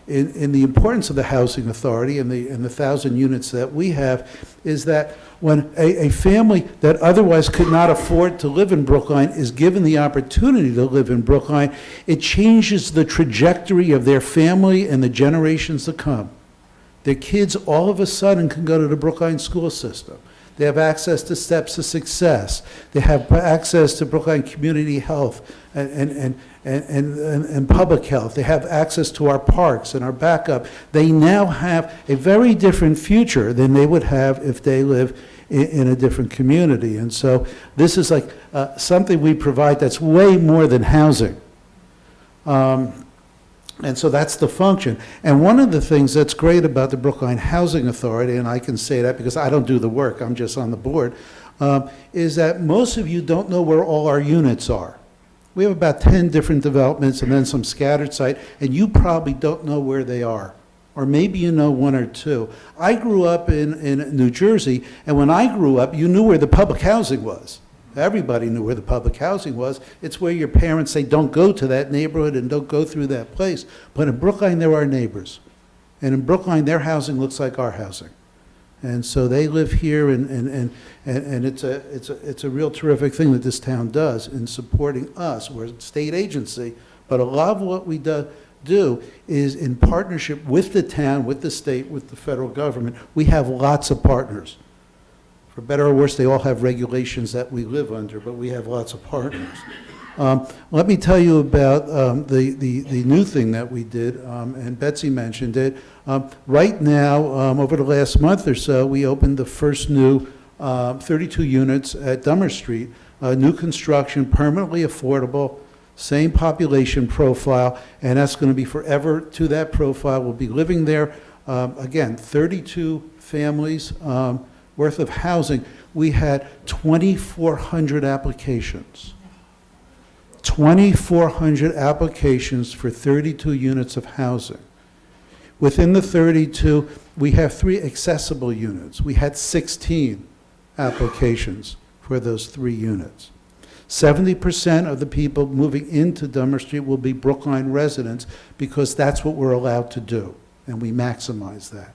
in the importance of the Housing Authority and the 1,000 units that we have is that when a family that otherwise could not afford to live in Brookline is given the opportunity to live in Brookline, it changes the trajectory of their family and the generations to come. Their kids all of a sudden can go to the Brookline school system. They have access to Steps to Success. They have access to Brookline Community Health and public health. They have access to our parks and our backup. They now have a very different future than they would have if they live in a different community. And so this is like something we provide that's way more than housing. And so that's the function. And one of the things that's great about the Brookline Housing Authority, and I can say that because I don't do the work, I'm just on the board, is that most of you don't know where all our units are. We have about 10 different developments and then some scattered site, and you probably don't know where they are. Or maybe you know one or two. I grew up in New Jersey, and when I grew up, you knew where the public housing was. Everybody knew where the public housing was. It's where your parents say, don't go to that neighborhood and don't go through that place. But in Brookline, there are neighbors. And in Brookline, their housing looks like our housing. And so they live here, and it's a real terrific thing that this town does in supporting us. We're a state agency, but a lot of what we do is in partnership with the town, with the state, with the federal government. We have lots of partners. For better or worse, they all have regulations that we live under, but we have lots of partners. Let me tell you about the new thing that we did, and Betsy mentioned it. Right now, over the last month or so, we opened the first new 32 units at Dummer Street, new construction, permanently affordable, same population profile, and that's going to be forever to that profile. We'll be living there. Again, 32 families worth of housing. We had 2,400 applications. 2,400 applications for 32 units of housing. Within the 32, we have 3 accessible units. We had 16 applications for those 3 units. 70% of the people moving into Dummer Street will be Brookline residents because that's what we're allowed to do, and we maximize that.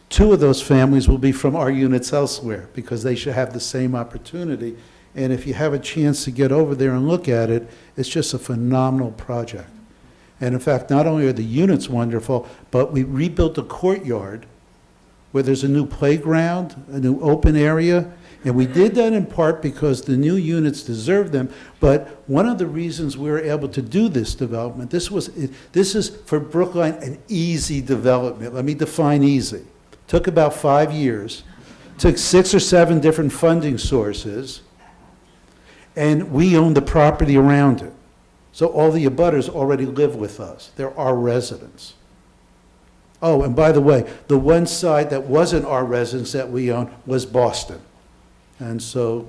2 of those families will be from our units elsewhere because they should have the same opportunity. And if you have a chance to get over there and look at it, it's just a phenomenal project. And in fact, not only are the units wonderful, but we rebuilt the courtyard where there's a new playground, a new open area. And we did that in part because the new units deserve them. But one of the reasons we were able to do this development, this is for Brookline an easy development. Let me define easy. Took about 5 years, took 6 or 7 different funding sources, and we own the property around it. So all the abutters already live with us. They're our residents. Oh, and by the way, the one side that wasn't our residence that we own was Boston. And so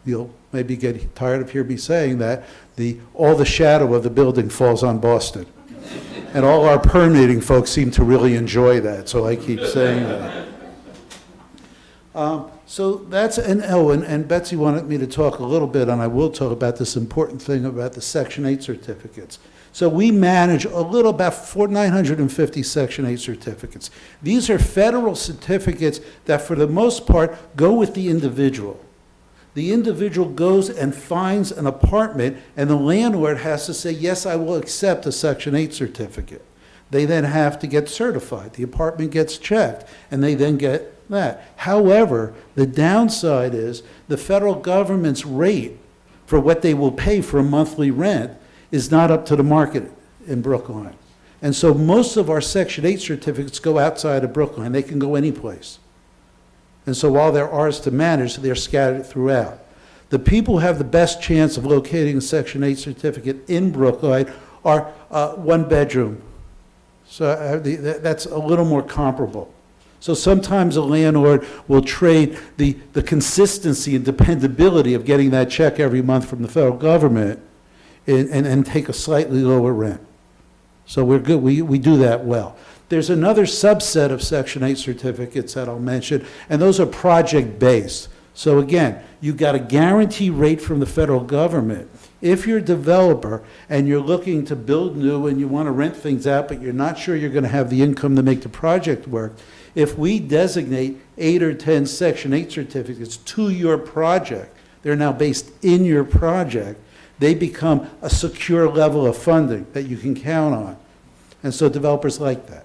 you'll maybe get tired of hearing me saying that. All the shadow of the building falls on Boston. And all our permitting folks seem to really enjoy that, so I keep saying that. So that's, and Betsy wanted me to talk a little bit, and I will talk about this important thing about the Section 8 certificates. So we manage about 950 Section 8 certificates. These are federal certificates that for the most part go with the individual. The individual goes and finds an apartment, and the landlord has to say, yes, I will accept a Section 8 certificate. They then have to get certified. The apartment gets checked, and they then get that. However, the downside is the federal government's rate for what they will pay for a monthly rent is not up to the market in Brookline. And so most of our Section 8 certificates go outside of Brookline. They can go any place. And so while they're ours to manage, they're scattered throughout. The people who have the best chance of locating a Section 8 certificate in Brookline are 1 bedroom. So that's a little more comparable. So sometimes a landlord will trade the consistency and dependability of getting that check every month from the federal government and take a slightly lower rent. So we're good. We do that well. There's another subset of Section 8 certificates that I'll mention, and those are project-based. So again, you got a guarantee rate from the federal government. If you're a developer and you're looking to build new and you want to rent things out, but you're not sure you're going to have the income to make the project work, if we designate 8 or 10 Section 8 certificates to your project, they're now based in your project, they become a secure level of funding that you can count on. And so developers like that.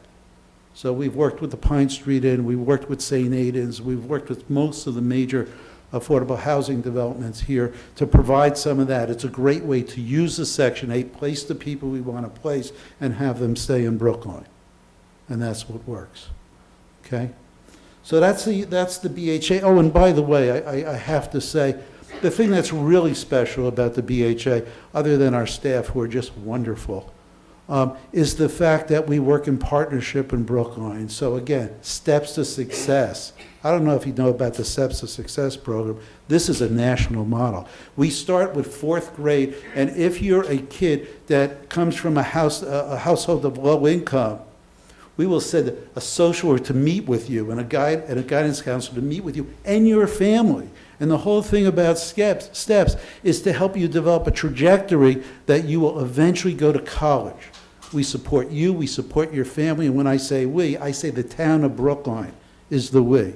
So we've worked with the Pine Street Inn, we've worked with St. Aidan's, we've worked with most of the major affordable housing developments here to provide some of that. It's a great way to use the Section 8, place the people we want to place, and have them stay in Brookline. And that's what works. Okay? So that's the BHA. Oh, and by the way, I have to say, the thing that's really special about the BHA, other than our staff who are just wonderful, is the fact that we work in partnership in Brookline. So again, steps to success. I don't know if you know about the Steps of Success program. This is a national model. We start with 4th grade, and if you're a kid that comes from a household of low income, we will send a social worker to meet with you and a guidance counselor to meet with you and your family. And the whole thing about steps is to help you develop a trajectory that you will eventually go to college. We support you, we support your family, and when I say we, I say the town of Brookline is the we.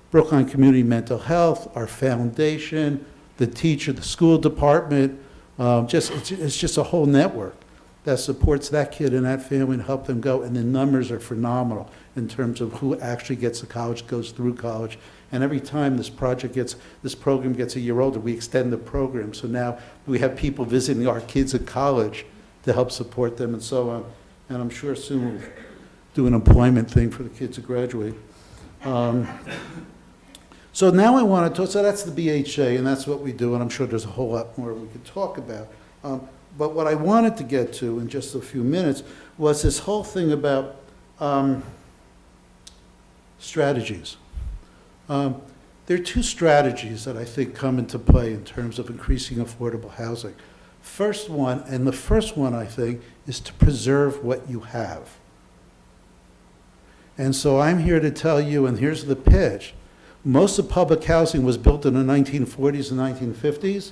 Brookline Community Mental Health, our foundation, the teacher, the school department, it's just a whole network that supports that kid and that family and help them go. And the numbers are phenomenal in terms of who actually gets to college, goes through college. And every time this program gets a year older, we extend the program. So now we have people visiting our kids at college to help support them and so on. And I'm sure soon we'll do an employment thing for the kids who graduate. So now I want to talk, so that's the BHA, and that's what we do, and I'm sure there's a whole lot more we could talk about. But what I wanted to get to in just a few minutes was this whole thing about strategies. There are 2 strategies that I think come into play in terms of increasing affordable housing. The first one, I think, is to preserve what you have. And so I'm here to tell you, and here's the pitch. Most of public housing was built in the 1940s and 1950s.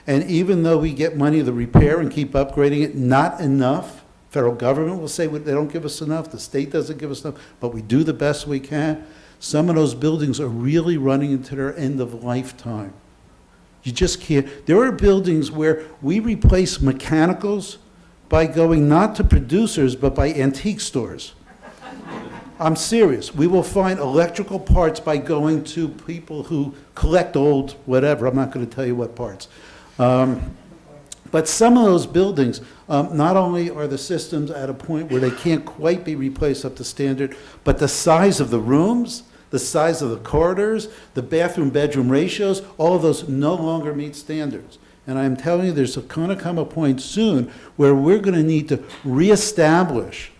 And even though we get money to repair and keep upgrading it, not enough. Federal government will say they don't give us enough. The state doesn't give us enough. But we do the best we can. Some of those buildings are really running into their end of lifetime. You just can't. There are buildings where we replace mechanicals by going not to producers, but by antique stores. I'm serious. We will find electrical parts by going to people who collect old whatever. I'm not going to tell you what parts. But some of those buildings, not only are the systems at a point where they can't quite be replaced up to standard, but the size of the rooms, the size of the corridors, the bathroom-bedroom ratios, all of those no longer meet standards. And I'm telling you, there's going to come a point soon where we're going to need to reestablish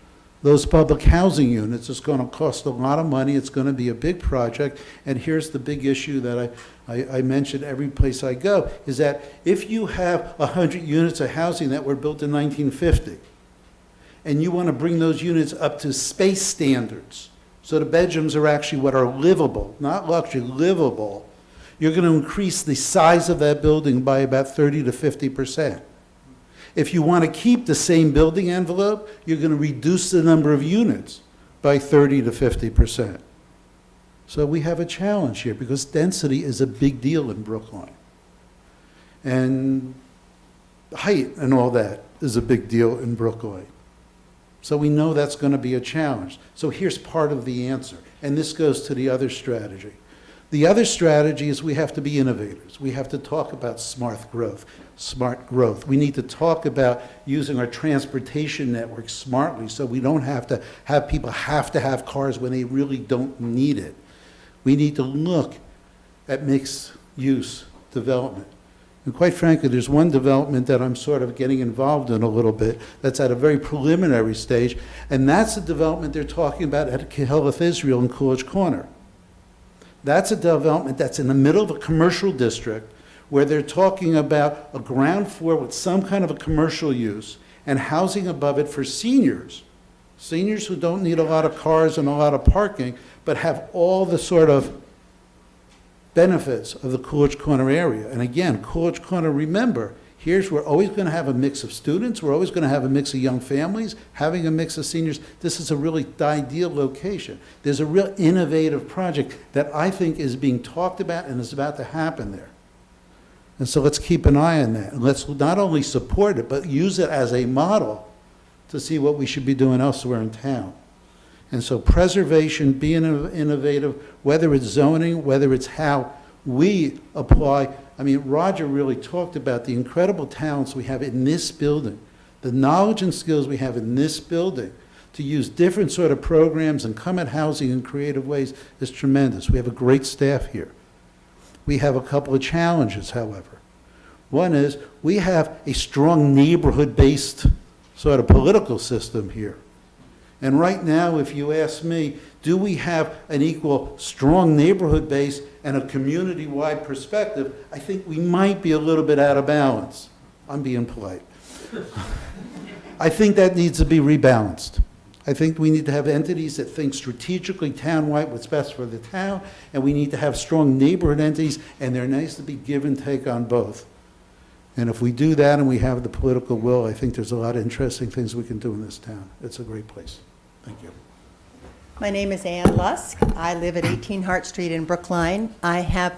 those public housing units. It's going to cost a lot of money. It's going to be a big project. And here's the big issue that I mention every place I go, is that if you have 100 units of housing that were built in 1950, and you want to bring those units up to space standards, so the bedrooms are actually what are livable, not luxury, livable, you're going to increase the size of that building by about 30 to 50%. If you want to keep the same building envelope, you're going to reduce the number of units by 30 to 50%. So we have a challenge here because density is a big deal in Brookline. And height and all that is a big deal in Brookline. So we know that's going to be a challenge. So here's part of the answer. And this goes to the other strategy. The other strategy is we have to be innovators. We have to talk about smart growth. We need to talk about using our transportation network smartly so we don't have to have people have to have cars when they really don't need it. We need to look at mixed-use development. And quite frankly, there's one development that I'm sort of getting involved in a little bit that's at a very preliminary stage, and that's the development they're talking about at Kehilloth Israel in Coolidge Corner. That's a development that's in the middle of a commercial district where they're talking about a ground floor with some kind of a commercial use and housing above it for seniors. Seniors who don't need a lot of cars and a lot of parking, but have all the sort of benefits of the Coolidge Corner area. And again, Coolidge Corner, remember, we're always going to have a mix of students. We're always going to have a mix of young families, having a mix of seniors. This is a really ideal location. There's a real innovative project that I think is being talked about and is about to happen there. And so let's keep an eye on that. And let's not only support it, but use it as a model to see what we should be doing elsewhere in town. And so preservation, being innovative, whether it's zoning, whether it's how we apply. I mean, Roger really talked about the incredible talents we have in this building, the knowledge and skills we have in this building to use different sort of programs and come at housing in creative ways is tremendous. We have a great staff here. We have a couple of challenges, however. One is we have a strong neighborhood-based sort of political system here. And right now, if you ask me, do we have an equal strong neighborhood base and a community-wide perspective, I think we might be a little bit out of balance. I'm being polite. I think that needs to be rebalanced. I think we need to have entities that think strategically town-wide what's best for the town, and we need to have strong neighborhood entities, and there needs to be give and take on both. And if we do that and we have the political will, I think there's a lot of interesting things we can do in this town. It's a great place. Thank you. My name is Ann Lusk. I live at 18 Hart Street in Brookline. I have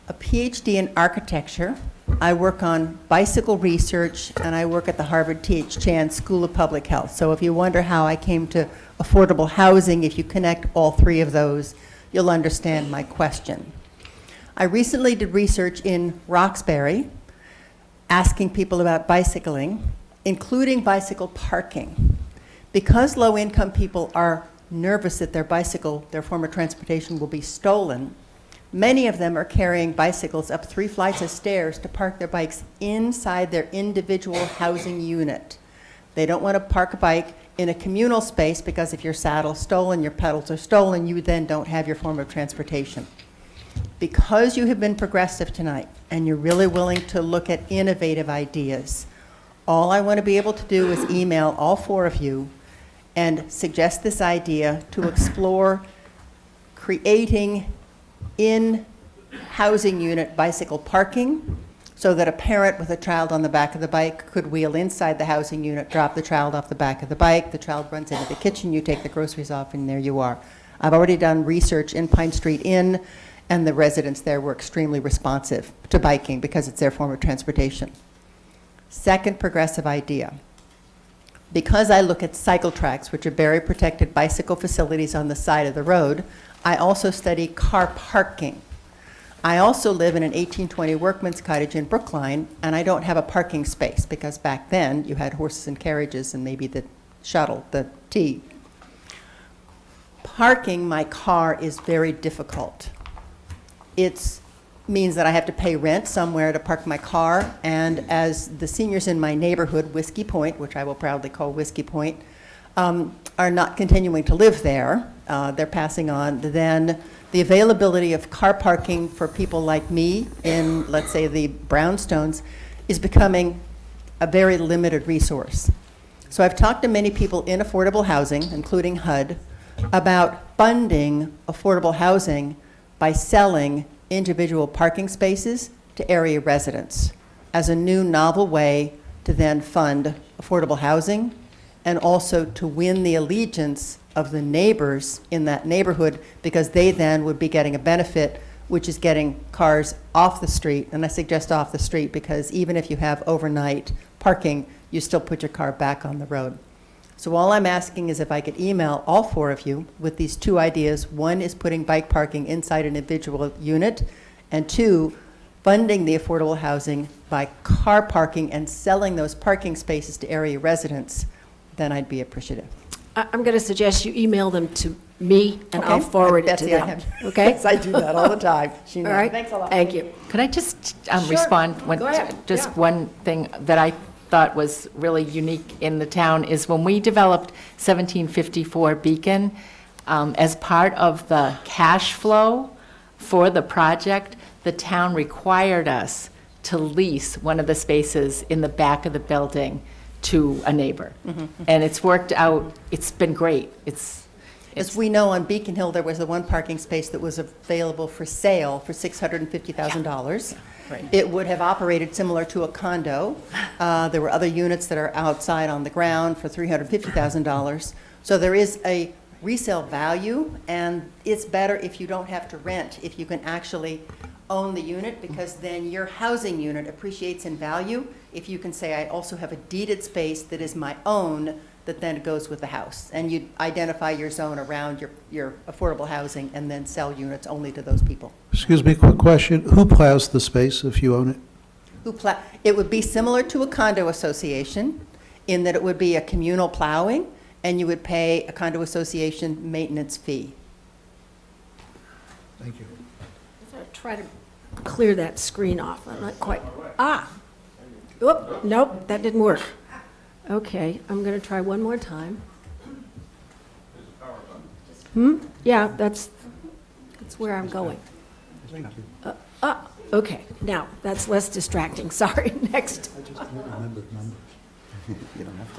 a PhD in architecture. I work on bicycle research, and I work at the Harvard T.H. Chan School of Public Health. So if you wonder how I came to affordable housing, if you connect all three of those, you'll understand my question. I recently did research in Roxbury, asking people about bicycling, including bicycle parking. Because low-income people are nervous that their bicycle, their form of transportation, will be stolen, many of them are carrying bicycles up 3 flights of stairs to park their bikes inside their individual housing unit. They don't want to park a bike in a communal space because if your saddle's stolen, your pedals are stolen, you then don't have your form of transportation. Because you have been progressive tonight and you're really willing to look at innovative ideas, all I want to be able to do is email all 4 of you and suggest this idea to explore creating in housing unit bicycle parking so that a parent with a child on the back of the bike could wheel inside the housing unit, drop the child off the back of the bike, the child runs into the kitchen, you take the groceries off, and there you are. I've already done research in Pine Street Inn, and the residents there were extremely responsive to biking because it's their form of transportation. Second progressive idea. Because I look at cycle tracks, which are very protected bicycle facilities on the side of the road, I also study car parking. I also live in an 1820 workman's cottage in Brookline, and I don't have a parking space because back then you had horses and carriages and maybe the shuttle, the T. Parking my car is very difficult. It means that I have to pay rent somewhere to park my car, and as the seniors in my neighborhood, Whiskey Point, which I will proudly call Whiskey Point, are not continuing to live there, they're passing on, then the availability of car parking for people like me in, let's say, the brownstones is becoming a very limited resource. So I've talked to many people in affordable housing, including HUD, about funding affordable housing by selling individual parking spaces to area residents as a new novel way to then fund affordable housing and also to win the allegiance of the neighbors in that neighborhood because they then would be getting a benefit, which is getting cars off the street. And I suggest off the street because even if you have overnight parking, you still put your car back on the road. So all I'm asking is if I could email all 4 of you with these 2 ideas. 1 is putting bike parking inside an individual unit, and 2, funding the affordable housing by car parking and selling those parking spaces to area residents, then I'd be appreciative. I'm going to suggest you email them to me, and I'll forward it to them. Okay? Yes, I do that all the time. She knows. All right. Thanks a lot. Thank you. Could I just Sure. respond? Go ahead. Just Yeah. one thing that I thought was really unique in the town is when we developed 1754 Beacon, as part of the cash flow for the project, the town required us to lease one of the spaces in the back of the building to a neighbor. And it's worked out, it's been great. As we know, on Beacon Hill, there was the 1 parking space that was available for sale for $650,000. Right. It would have operated similar to a condo. There were other units that are outside on the ground for $350,000. So there is a resale value, and it's better if you don't have to rent, if you can actually own the unit, because then your housing unit appreciates in value. If you can say, I also have a deeded space that is my own, that then goes with the house. And you identify your zone around your affordable housing and then sell units only to those people. Excuse me, quick question. Who plows the space if you own it? It would be similar to a condo association in that it would be a communal plowing, and you would pay a condo association maintenance fee. Thank you. I'm going to try to clear that screen off. I'm not quite. Oop, nope, that didn't work. Okay, I'm going to try one more time. Yeah, that's where I'm going. Thank you. Okay, now, that's less distracting. Sorry, next. I just can't remember the number. You don't have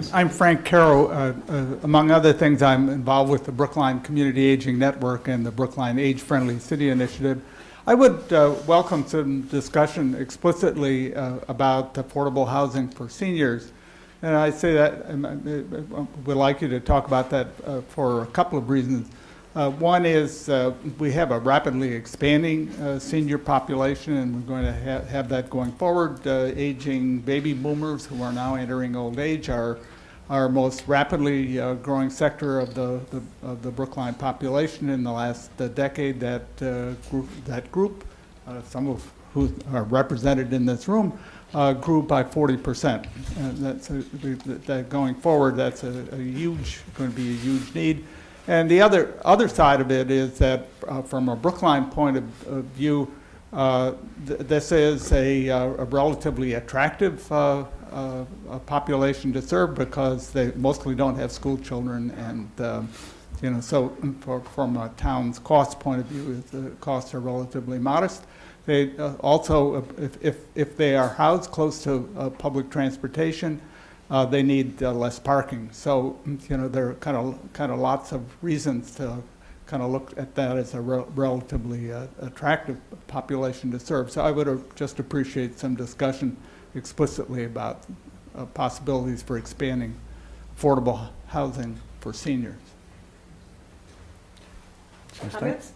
to. I'm Frank Caro. Among other things, I'm involved with the Brookline Community Aging Network and the Brookline Age-Friendly City Initiative. I would welcome some discussion explicitly about affordable housing for seniors. And I say that would like you to talk about that for a couple of reasons. One is we have a rapidly expanding senior population, and we're going to have that going forward. Aging baby boomers who are now entering old age are our most rapidly growing sector of the Brookline population in the last decade. That group, some of who are represented in this room, grew by 40%. That going forward, that's going to be a huge need. And the other side of it is that from a Brookline point of view, this is a relatively attractive population to serve because they mostly don't have school children, and so from a town's cost point of view, the costs are relatively modest. They also, if they are housed close to public transportation, they need less parking. So, there are kind of lots of reasons to kind of look at that as a relatively attractive population to serve. So I would just appreciate some discussion explicitly about possibilities for expanding affordable housing for seniors. Comments?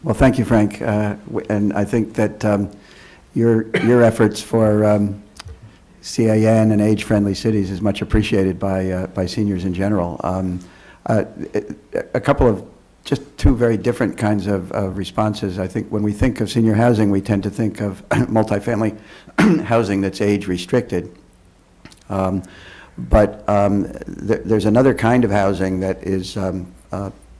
Well, thank you, Frank. And I think that your efforts for CAN and age-friendly cities is much appreciated by seniors in general. A couple of just two very different kinds of responses. I think when we think of senior housing, we tend to think of multifamily housing that's age-restricted. But there's another kind of housing that is,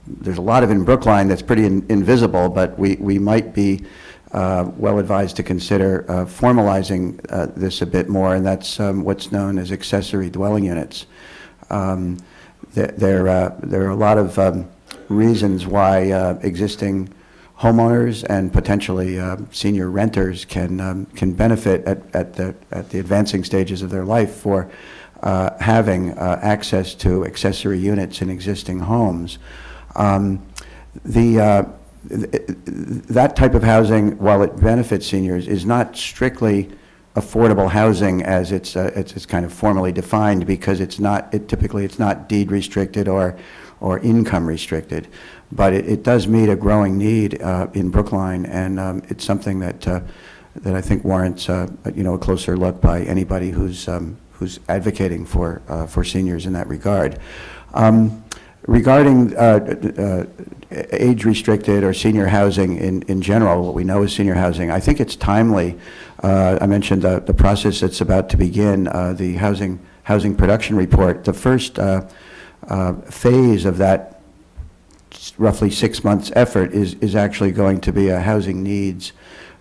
there's a lot of in Brookline that's pretty invisible, but we might be well advised to consider formalizing this a bit more, and that's what's known as accessory dwelling units. There are a lot of reasons why existing homeowners and potentially senior renters can benefit at the advancing stages of their life for having access to accessory units in existing homes. That type of housing, while it benefits seniors, is not strictly affordable housing as it's kind of formally defined, because typically it's not deed restricted or income restricted, but it does meet a growing need in Brookline, and it's something that I think warrants a closer look by anybody who's advocating for seniors in that regard. Regarding age-restricted or senior housing in general, what we know is senior housing, I think it's timely. I mentioned the process that's about to begin, the housing production report. The first phase of that roughly 6 months effort is actually going to be a housing needs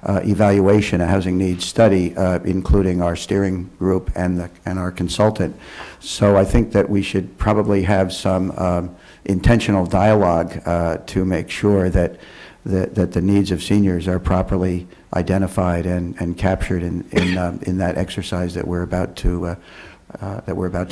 evaluation, a housing needs study, including our steering group and our consultant. So I think that we should probably have some intentional dialogue to make sure that the needs of seniors are properly identified and captured in that exercise that we're about to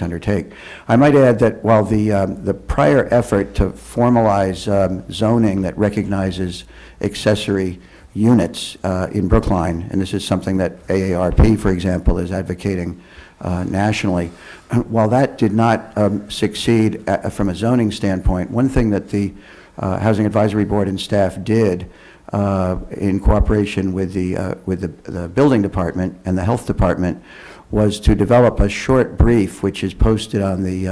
undertake. I might add that while the prior effort to formalize zoning that recognizes accessory units in Brookline, and this is something that AARP, for example, is advocating nationally, while that did not succeed from a zoning standpoint, one thing that the Housing Advisory Board and staff did in cooperation with the building department and the health department was to develop a short brief, which is posted on the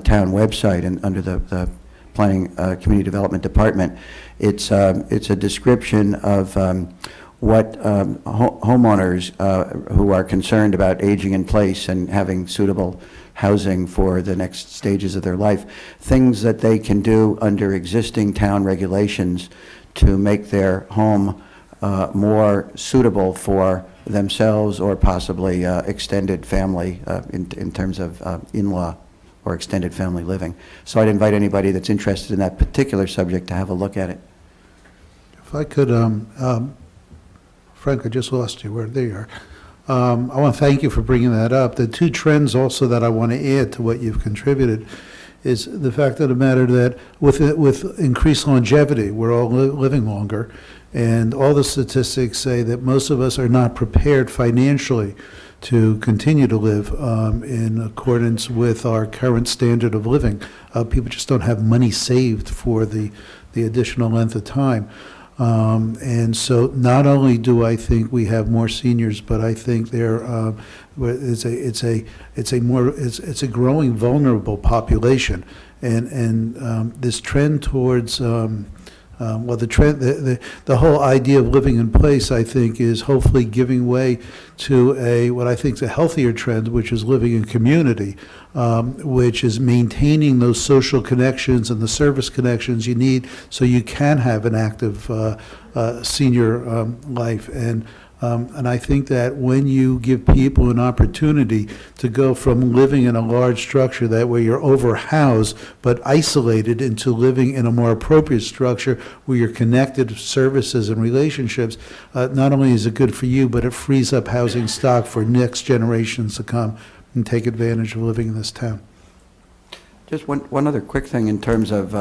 town website and under the Planning Community Development Department. It's a description of what homeowners who are concerned about aging in place and having suitable housing for the next stages of their life, things that they can do under existing town regulations to make their home more suitable for themselves or possibly extended family in terms of in-law or extended family living. So I'd invite anybody that's interested in that particular subject to have a look at it. If I could, Frank, I just lost you. There you are. I want to thank you for bringing that up. The two trends also that I want to add to what you've contributed is the fact of the matter that with increased longevity, we're all living longer, and all the statistics say that most of us are not prepared financially to continue to live in accordance with our current standard of living. People just don't have money saved for the additional length of time. And so not only do I think we have more seniors, but I think it's a growing vulnerable population, and this trend towards the whole idea of living in place, I think, is hopefully giving way to what I think is a healthier trend, which is living in community, which is maintaining those social connections and the service connections you need so you can have an active senior life. And I think that when you give people an opportunity to go from living in a large structure that where you're overhoused but isolated into living in a more appropriate structure where you're connected to services and relationships, not only is it good for you, but it frees up housing stock for next generations to come and take advantage of living in this town. Just one other quick thing in terms of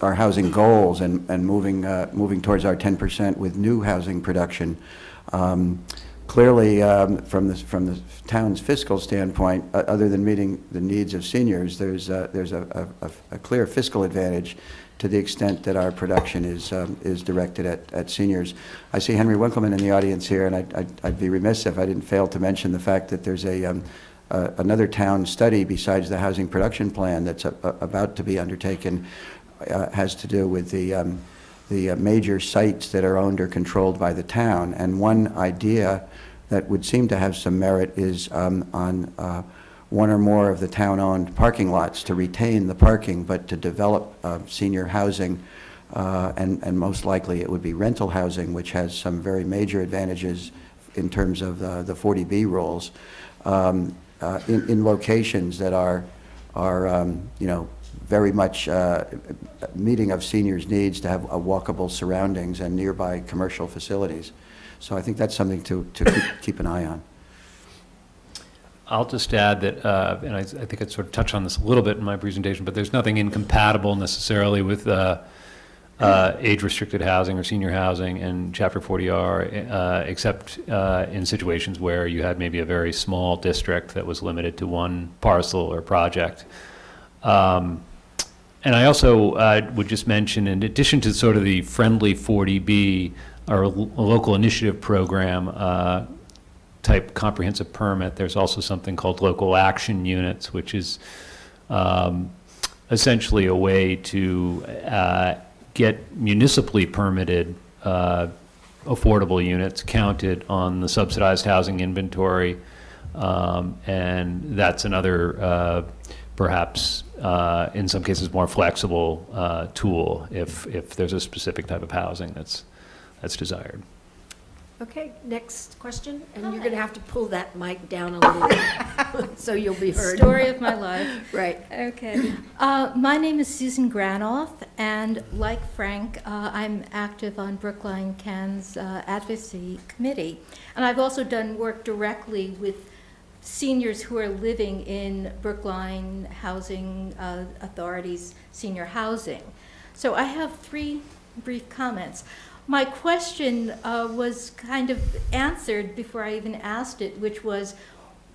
our housing goals and moving towards our 10% with new housing production. Clearly, from the town's fiscal standpoint, other than meeting the needs of seniors, there's a clear fiscal advantage to the extent that our production is directed at seniors. I see Henry Winkleman in the audience here, and I'd be remiss if I didn't fail to mention the fact that there's another town study besides the housing production plan that's about to be undertaken, has to do with the major sites that are owned or controlled by the town. And one idea that would seem to have some merit is on one or more of the town-owned parking lots to retain the parking, but to develop senior housing, and most likely it would be rental housing, which has some very major advantages in terms of the 40B rules. In locations that are very much meeting of seniors' needs to have walkable surroundings and nearby commercial facilities. So I think that's something to keep an eye on. I'll just add that, and I think I sort of touched on this a little bit in my presentation, but there's nothing incompatible necessarily with age-restricted housing or senior housing and Chapter 40R, except in situations where you had maybe a very small district that was limited to one parcel or project. And I also would just mention, in addition to sort of the friendly 40B, or local initiative program type comprehensive permit, there's also something called local action units, which is essentially a way to get municipally permitted affordable units counted on the subsidized housing inventory, and that's another perhaps in some cases more flexible tool if there's a specific type of housing that's desired. Okay, next question, and you're going to have to pull that mic down a little bit so you'll be heard. Story of my life. Right. Okay. My name is Susan Granoff, and like Frank, I'm active on Brookline CAN's advocacy committee. And I've also done work directly with seniors who are living in Brookline Housing Authority's senior housing. So I have three brief comments. My question was kind of answered before I even asked it, which was,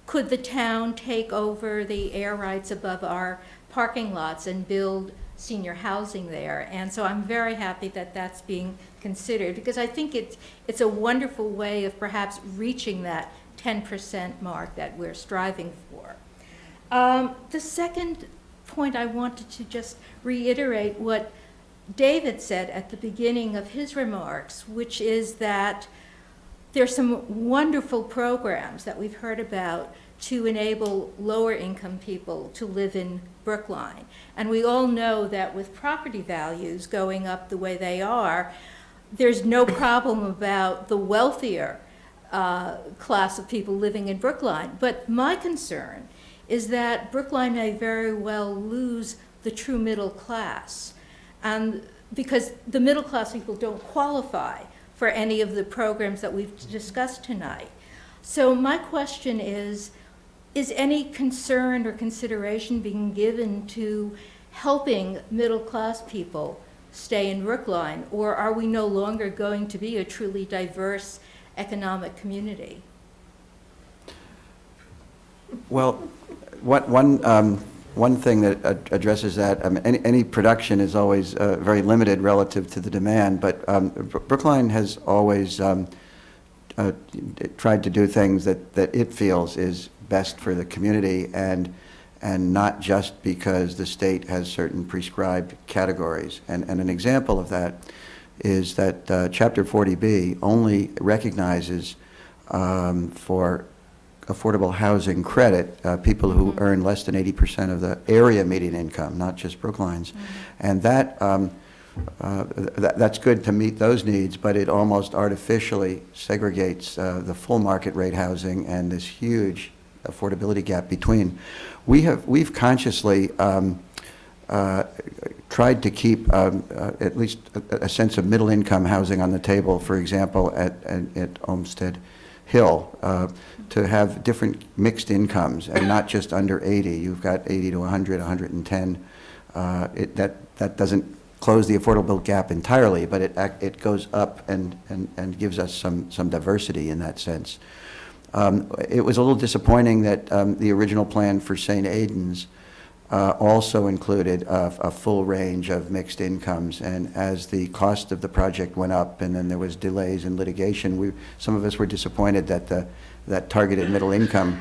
could the town take over the air rights above our parking lots and build senior housing there? And so I'm very happy that that's being considered, because I think it's a wonderful way of perhaps reaching that 10% mark that we're striving for. The second point, I wanted to just reiterate what David said at the beginning of his remarks, which is that there's some wonderful programs that we've heard about to enable lower income people to live in Brookline. And we all know that with property values going up the way they are, there's no problem about the wealthier class of people living in Brookline. But my concern is that Brookline may very well lose the true middle class, and because the middle class people don't qualify for any of the programs that we've discussed tonight. So my question is any concern or consideration being given to helping middle class people stay in Brookline, or are we no longer going to be a truly diverse economic community? Well, one thing that addresses that, any production is always very limited relative to the demand, but Brookline has always tried to do things that it feels is best for the community, and not just because the state has certain prescribed categories. And an example of that is that Chapter 40B only recognizes for affordable housing credit people who earn less than 80% of the area median income, not just Brookline's. And that's good to meet those needs, but it almost artificially segregates the full market rate housing and this huge affordability gap between. We've consciously tried to keep at least a sense of middle income housing on the table. For example, at Olmsted Hill, to have different mixed incomes and not just under 80. You've got 80 to 100, 110. That doesn't close the affordable gap entirely, but it goes up and gives us some diversity in that sense. It was a little disappointing that the original plan for St. Aidan's also included a full range of mixed incomes, and as the cost of the project went up and then there was delays in litigation, some of us were disappointed that that targeted middle income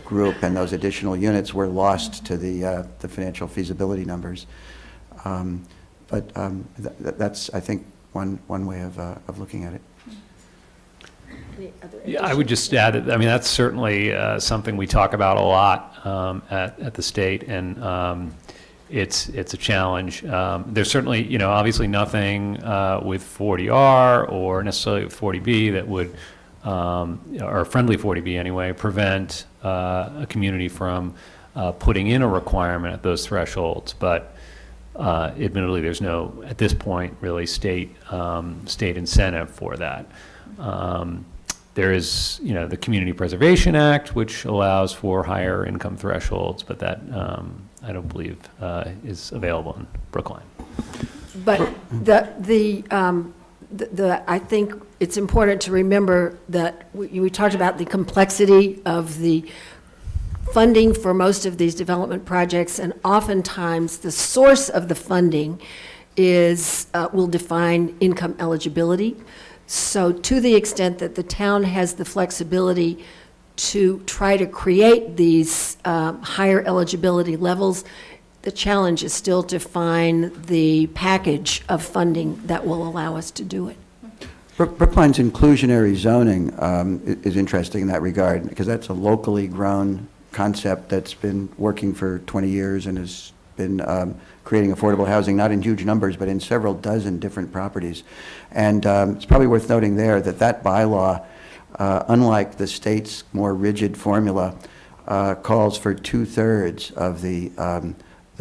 group and those additional units were lost to the financial feasibility numbers. But that's, I think, one way of looking at it. Yeah, I would just add that, I mean, that's certainly something we talk about a lot at the state, and it's a challenge. There's certainly, obviously nothing with 40R or necessarily with 40B that would, or friendly 40B anyway, prevent a community from putting in a requirement at those thresholds. But admittedly, there's no, at this point, really state incentive for that. There is, the Community Preservation Act, which allows for higher income thresholds, but that I don't believe is available in Brookline. But I think it's important to remember that we talked about the complexity of the funding for most of these development projects, and oftentimes the source of the funding will define income eligibility. So to the extent that the town has the flexibility to try to create these higher eligibility levels, the challenge is still to find the package of funding that will allow us to do it. Brookline's inclusionary zoning is interesting in that regard, because that's a locally grown concept that's been working for 20 years and has been creating affordable housing, not in huge numbers, but in several dozen different properties. And it's probably worth noting there that bylaw, unlike the state's more rigid formula, calls for 2/3 of the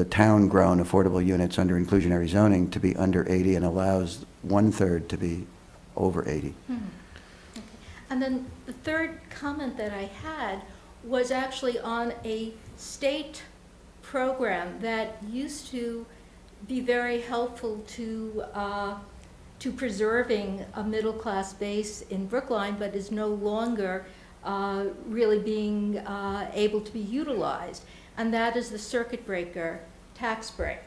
town-grown affordable units under inclusionary zoning to be under 80 and allows 1/3 to be over 80. Okay. And then the third comment that I had was actually on a state program that used to be very helpful to preserving a middle-class base in Brookline, but is no longer really being able to be utilized, and that is the circuit breaker tax break.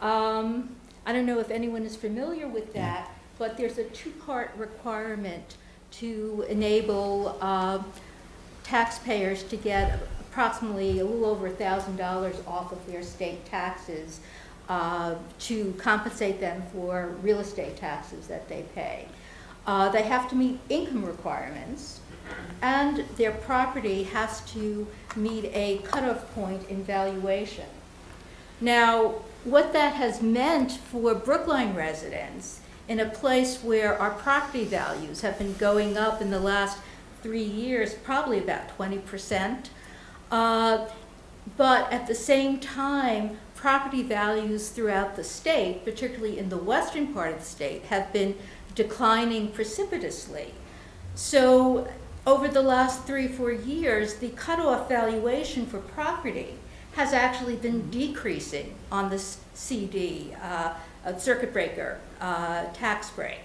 I don't know if anyone is familiar with that, but there's a two-part requirement to enable taxpayers to get approximately a little over $1,000 off of their state taxes to compensate them for real estate taxes that they pay. They have to meet income requirements, and their property has to meet a cutoff point in valuation. Now, what that has meant for Brookline residents, in a place where our property values have been going up in the last 3 years, probably about 20%, But at the same time, property values throughout the state, particularly in the western part of the state, have been declining precipitously. So over the last 3 or 4 years, the cutoff valuation for property has actually been decreasing on this CD, circuit breaker, tax break.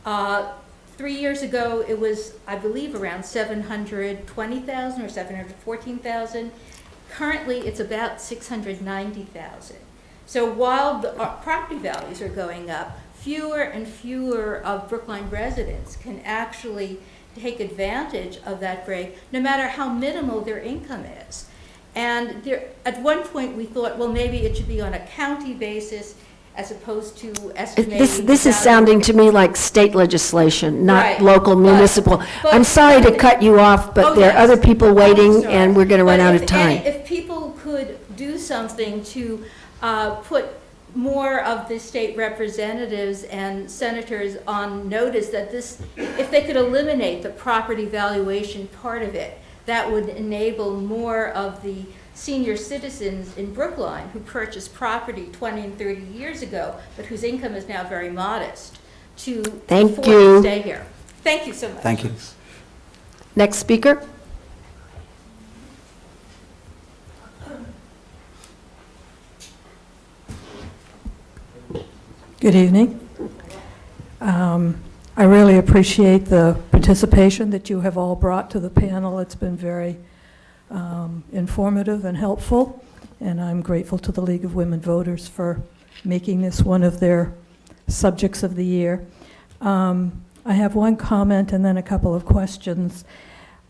3 years ago, it was, I believe, around 720,000 or 714,000. Currently, it's about 690,000. So while the property values are going up, fewer and fewer of Brookline residents can actually take advantage of that break, no matter how minimal their income is. And at one point, we thought, well, maybe it should be on a county basis as opposed to estimating. This is sounding to me like state legislation, not Right. local municipal. I'm sorry to cut you off, but there are other people waiting, and we're going to run out of time. If people could do something to put more of the state representatives and senators on notice that this, if they could eliminate the property valuation part of it, that would enable more of the senior citizens in Brookline who purchased property 20 and 30 years ago, but whose income is now very modest, to afford to stay here. Thank you so much. Thank you. Next speaker. Good evening. I really appreciate the participation that you have all brought to the panel. It's been very informative and helpful, and I'm grateful to the League of Women Voters for making this one of their subjects of the year. I have one comment and then a couple of questions.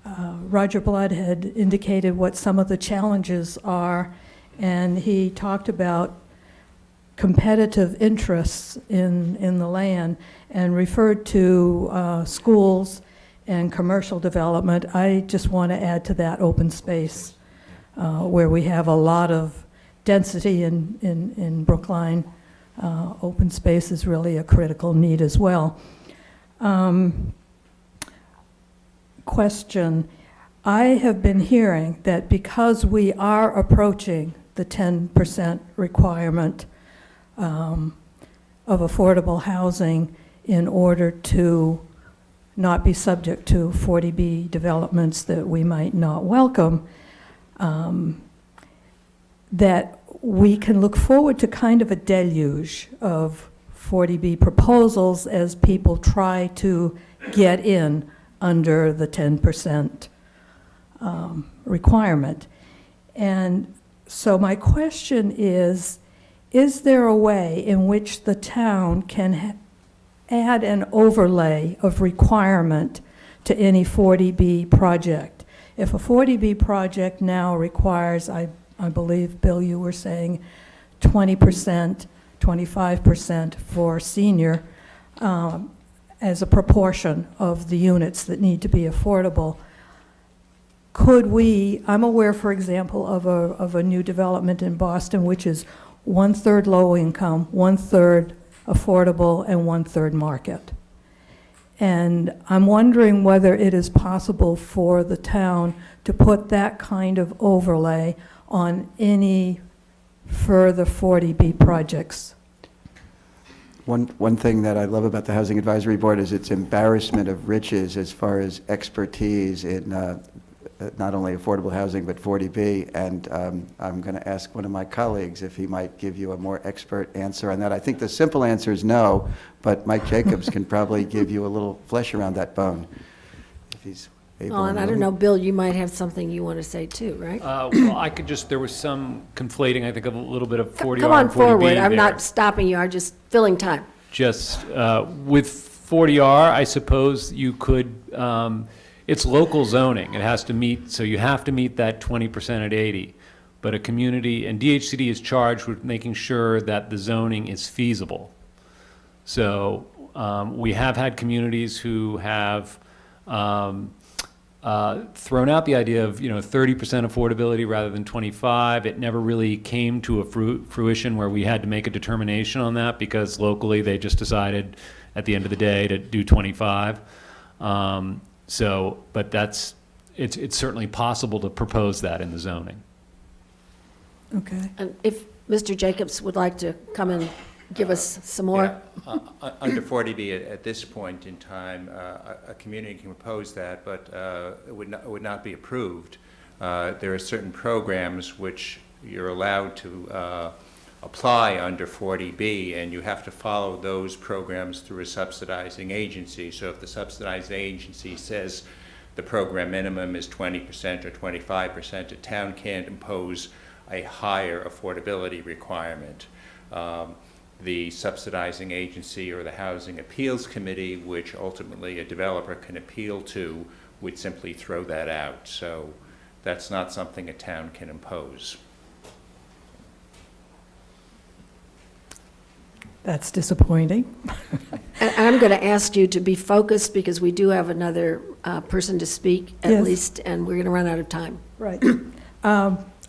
Roger Blood had indicated what some of the challenges are, and he talked about competitive interests in the land and referred to schools and commercial development. I just want to add to that open space, where we have a lot of density in Brookline. Open space is really a critical need as well. Question. I have been hearing that because we are approaching the 10% requirement of affordable housing in order to not be subject to 40B developments that we might not welcome, that we can look forward to kind of a deluge of 40B proposals as people try to get in under the 10% requirement. And so my question is there a way in which the town can add an overlay of requirement to any 40B project? If a 40B project now requires, I believe, Bill, you were saying 20%, 25% for senior as a proportion of the units that need to be affordable, could we, I'm aware, for example, of a new development in Boston, which is 1/3 low income, 1/3 affordable, and 1/3 market. And I'm wondering whether it is possible for the town to put that kind of overlay on any further 40B projects. One thing that I love about the Housing Advisory Board is its embarrassment of riches as far as expertise in not only affordable housing, but 40B. And I'm going to ask one of my colleagues if he might give you a more expert answer on that. I think the simple answer is no, but Mike Jacobs can probably give you a little flesh around that bone, if he's able. Oh, and I don't know, Bill, you might have something you want to say too, right? Well, I could just, there was some conflating, I think, of a little bit of 40R Come on and 40B forward. I'm there. not stopping you. I'm just filling time. Just with 40R, I suppose you could, it's local zoning. It has to meet, so you have to meet that 20% at 80. But a community, and DHCD is charged with making sure that the zoning is feasible. So we have had communities who have thrown out the idea of 30% affordability rather than 25. It never really came to a fruition where we had to make a determination on that, because locally they just decided at the end of the day to do 25. But it's certainly possible to propose that in the zoning. Okay. And if Mr. Jacobs would like to come and give us some more. Yeah, under 40B at this point in time, a community can propose that, but it would not be approved. There are certain programs which you're allowed to apply under 40B, and you have to follow those programs through a subsidizing agency. So if the subsidizing agency says the program minimum is 20% or 25%, a town can't impose a higher affordability requirement. The subsidizing agency or the Housing Appeals Committee, which ultimately a developer can appeal to, would simply throw that out. So that's not something a town can impose. That's disappointing. And I'm going to ask you to be focused because we do have another person to speak at Yes. least, and we're going to run out of time. Right.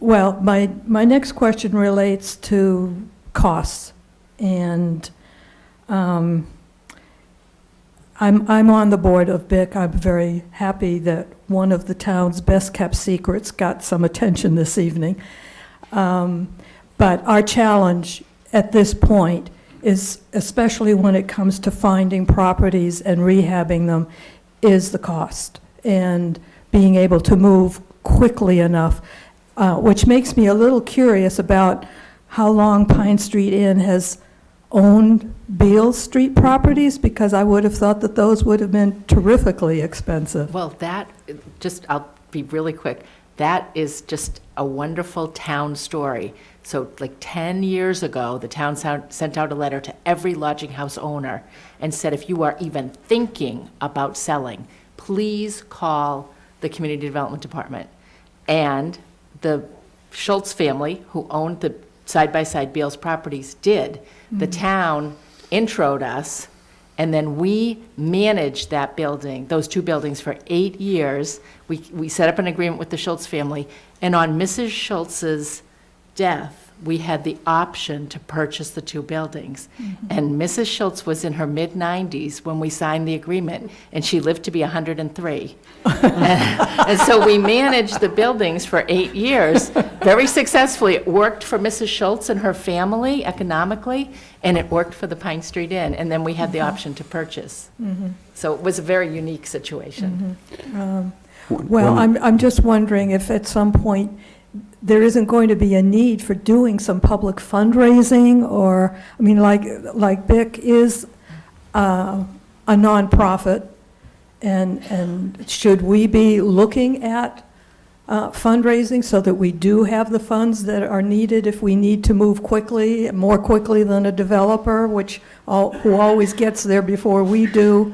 Well, my next question relates to costs. And I'm on the board of BIC. I'm very happy that one of the town's best-kept secrets got some attention this evening. But our challenge at this point is, especially when it comes to finding properties and rehabbing them, is the cost and being able to move quickly enough, which makes me a little curious about how long Pine Street Inn has owned Beals Street properties, because I would have thought that those would have been terrifically expensive. Well, I'll be really quick. That is just a wonderful town story. So like 10 years ago, the town sent out a letter to every lodging house owner and said, if you are even thinking about selling, please call the Community Development Department. And the Schultz family, who owned the side-by-side Beals properties, did. The town introed us, and then we managed that building, those two buildings, for 8 years. We set up an agreement with the Schultz family, and on Mrs. Schultz's death, we had the option to purchase the two buildings. And Mrs. Schultz was in her mid-90s when we signed the agreement, and she lived to be 103. And so we managed the buildings for 8 years, very successfully. It worked for Mrs. Schultz and her family economically, and it worked for the Pine Street Inn, and then we had the option to purchase. So it was a very unique situation. Well, I'm just wondering if at some point there isn't going to be a need for doing some public fundraising, or, I mean, like BIC is a nonprofit, and should we be looking at fundraising so that we do have the funds that are needed if we need to move quickly, more quickly than a developer, who always gets there before we do?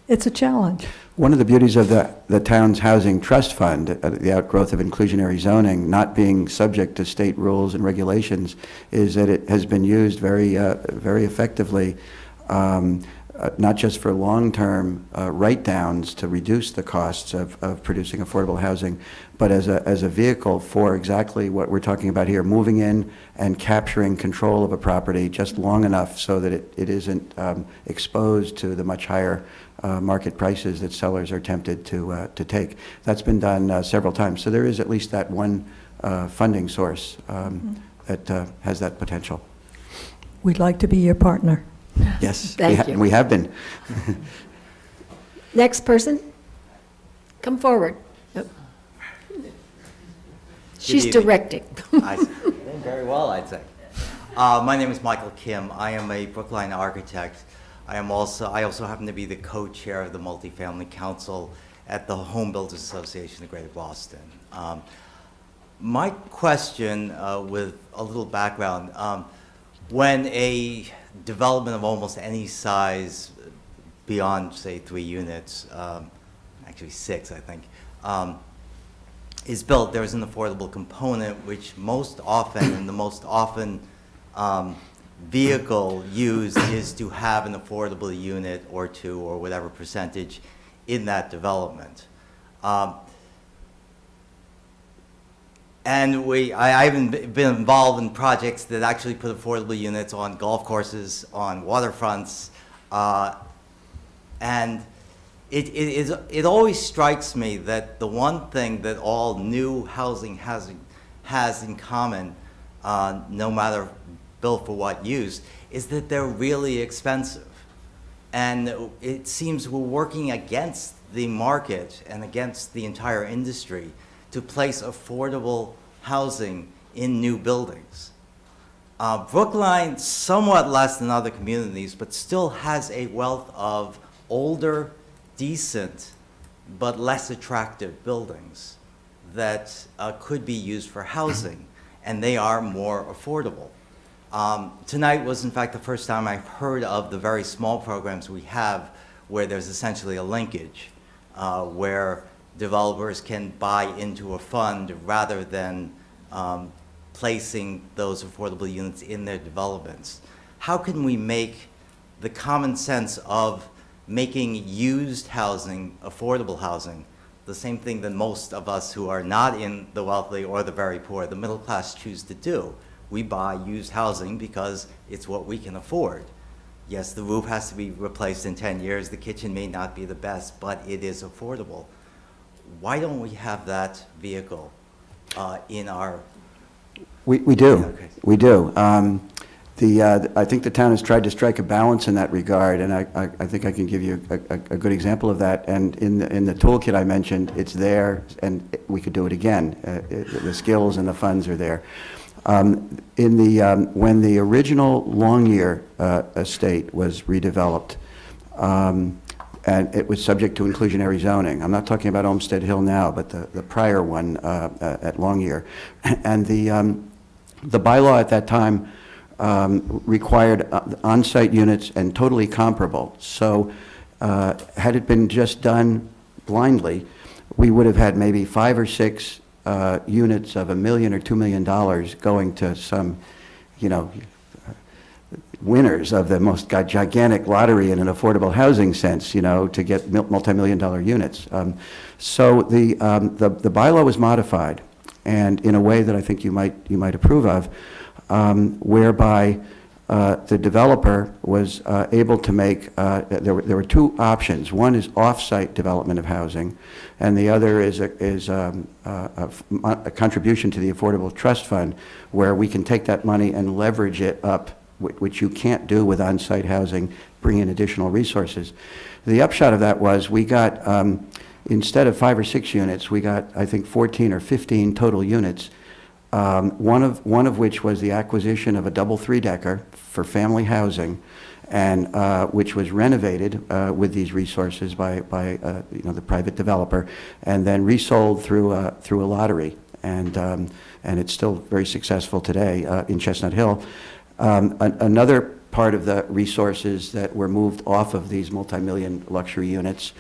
It's a challenge. One of the beauties of the town's housing trust fund, the outgrowth of inclusionary zoning, not being subject to state rules and regulations, is that it has been used very effectively, not just for long-term write-downs to reduce the costs of producing affordable housing, but as a vehicle for exactly what we're talking about here, moving in and capturing control of a property just long enough so that it isn't exposed to the much higher market prices that sellers are tempted to take. That's been done several times. So there is at least that one funding source that has that potential. We'd like to be your partner. Yes, Thank you. we have been. Next person, come forward. She's evening. directing. Very well, I'd say. My name is Michael Kim. I am a Brookline architect. I also happen to be the co-chair of the Multifamily Council at the Home Builders Association of Greater Boston. My question, with a little background, when a development of almost any size beyond, say, 3 units, actually 6, I think, is built, there is an affordable component, which most often, and the most often vehicle used is to have an affordable unit or two or whatever percentage in that development. And I haven't been involved in projects that actually put affordable units on golf courses, on waterfronts, and it always strikes me that the one thing that all new housing has in common no matter built for what use, is that they're really expensive. And it seems we're working against the market and against the entire industry to place affordable housing in new buildings. Brookline, somewhat less than other communities, but still has a wealth of older, decent, but less attractive buildings that could be used for housing, and they are more affordable. Tonight was, in fact, the first time I've heard of the very small programs we have where there's essentially a linkage, where developers can buy into a fund rather than placing those affordable units in their developments. How can we make the common sense of making used housing, affordable housing, the same thing that most of us who are not in the wealthy or the very poor, the middle class, choose to do? We buy used housing because it's what we can afford. Yes, the roof has to be replaced in 10 years. The kitchen may not be the best, but it is affordable. Why don't we have that vehicle in our... We do. Okay. We do. I think the town has tried to strike a balance in that regard, and I think I can give you a good example of that. And in the toolkit I mentioned, it's there, and we could do it again. The skills and the funds are there. When the original Longyear estate was redeveloped, and it was subject to inclusionary zoning. I'm not talking about Olmsted Hill now, but the prior one at Longyear. And the bylaw at that time required on-site units and totally comparable. So had it been just done blindly, we would have had maybe 5 or 6 units of $1 million or $2 million going to some, winners of the most gigantic lottery in an affordable housing sense, to get multi-million-dollar units. So the bylaw was modified, and in a way that I think you might approve of, whereby the developer was able to make, there were 2 options. One is off-site development of housing, and the other is a contribution to the Affordable Trust Fund, where we can take that money and leverage it up, which you can't do with on-site housing, bring in additional resources. The upshot of that was we got, instead of 5 or 6 units, we got, I think, 14 or 15 total units. One of which was the acquisition of a double 3-decker for family housing, and which was renovated with these resources by the private developer, and then resold through a lottery, and it's still very successful today in Chestnut Hill. Another part of the resources that were moved off of these multi-million luxury units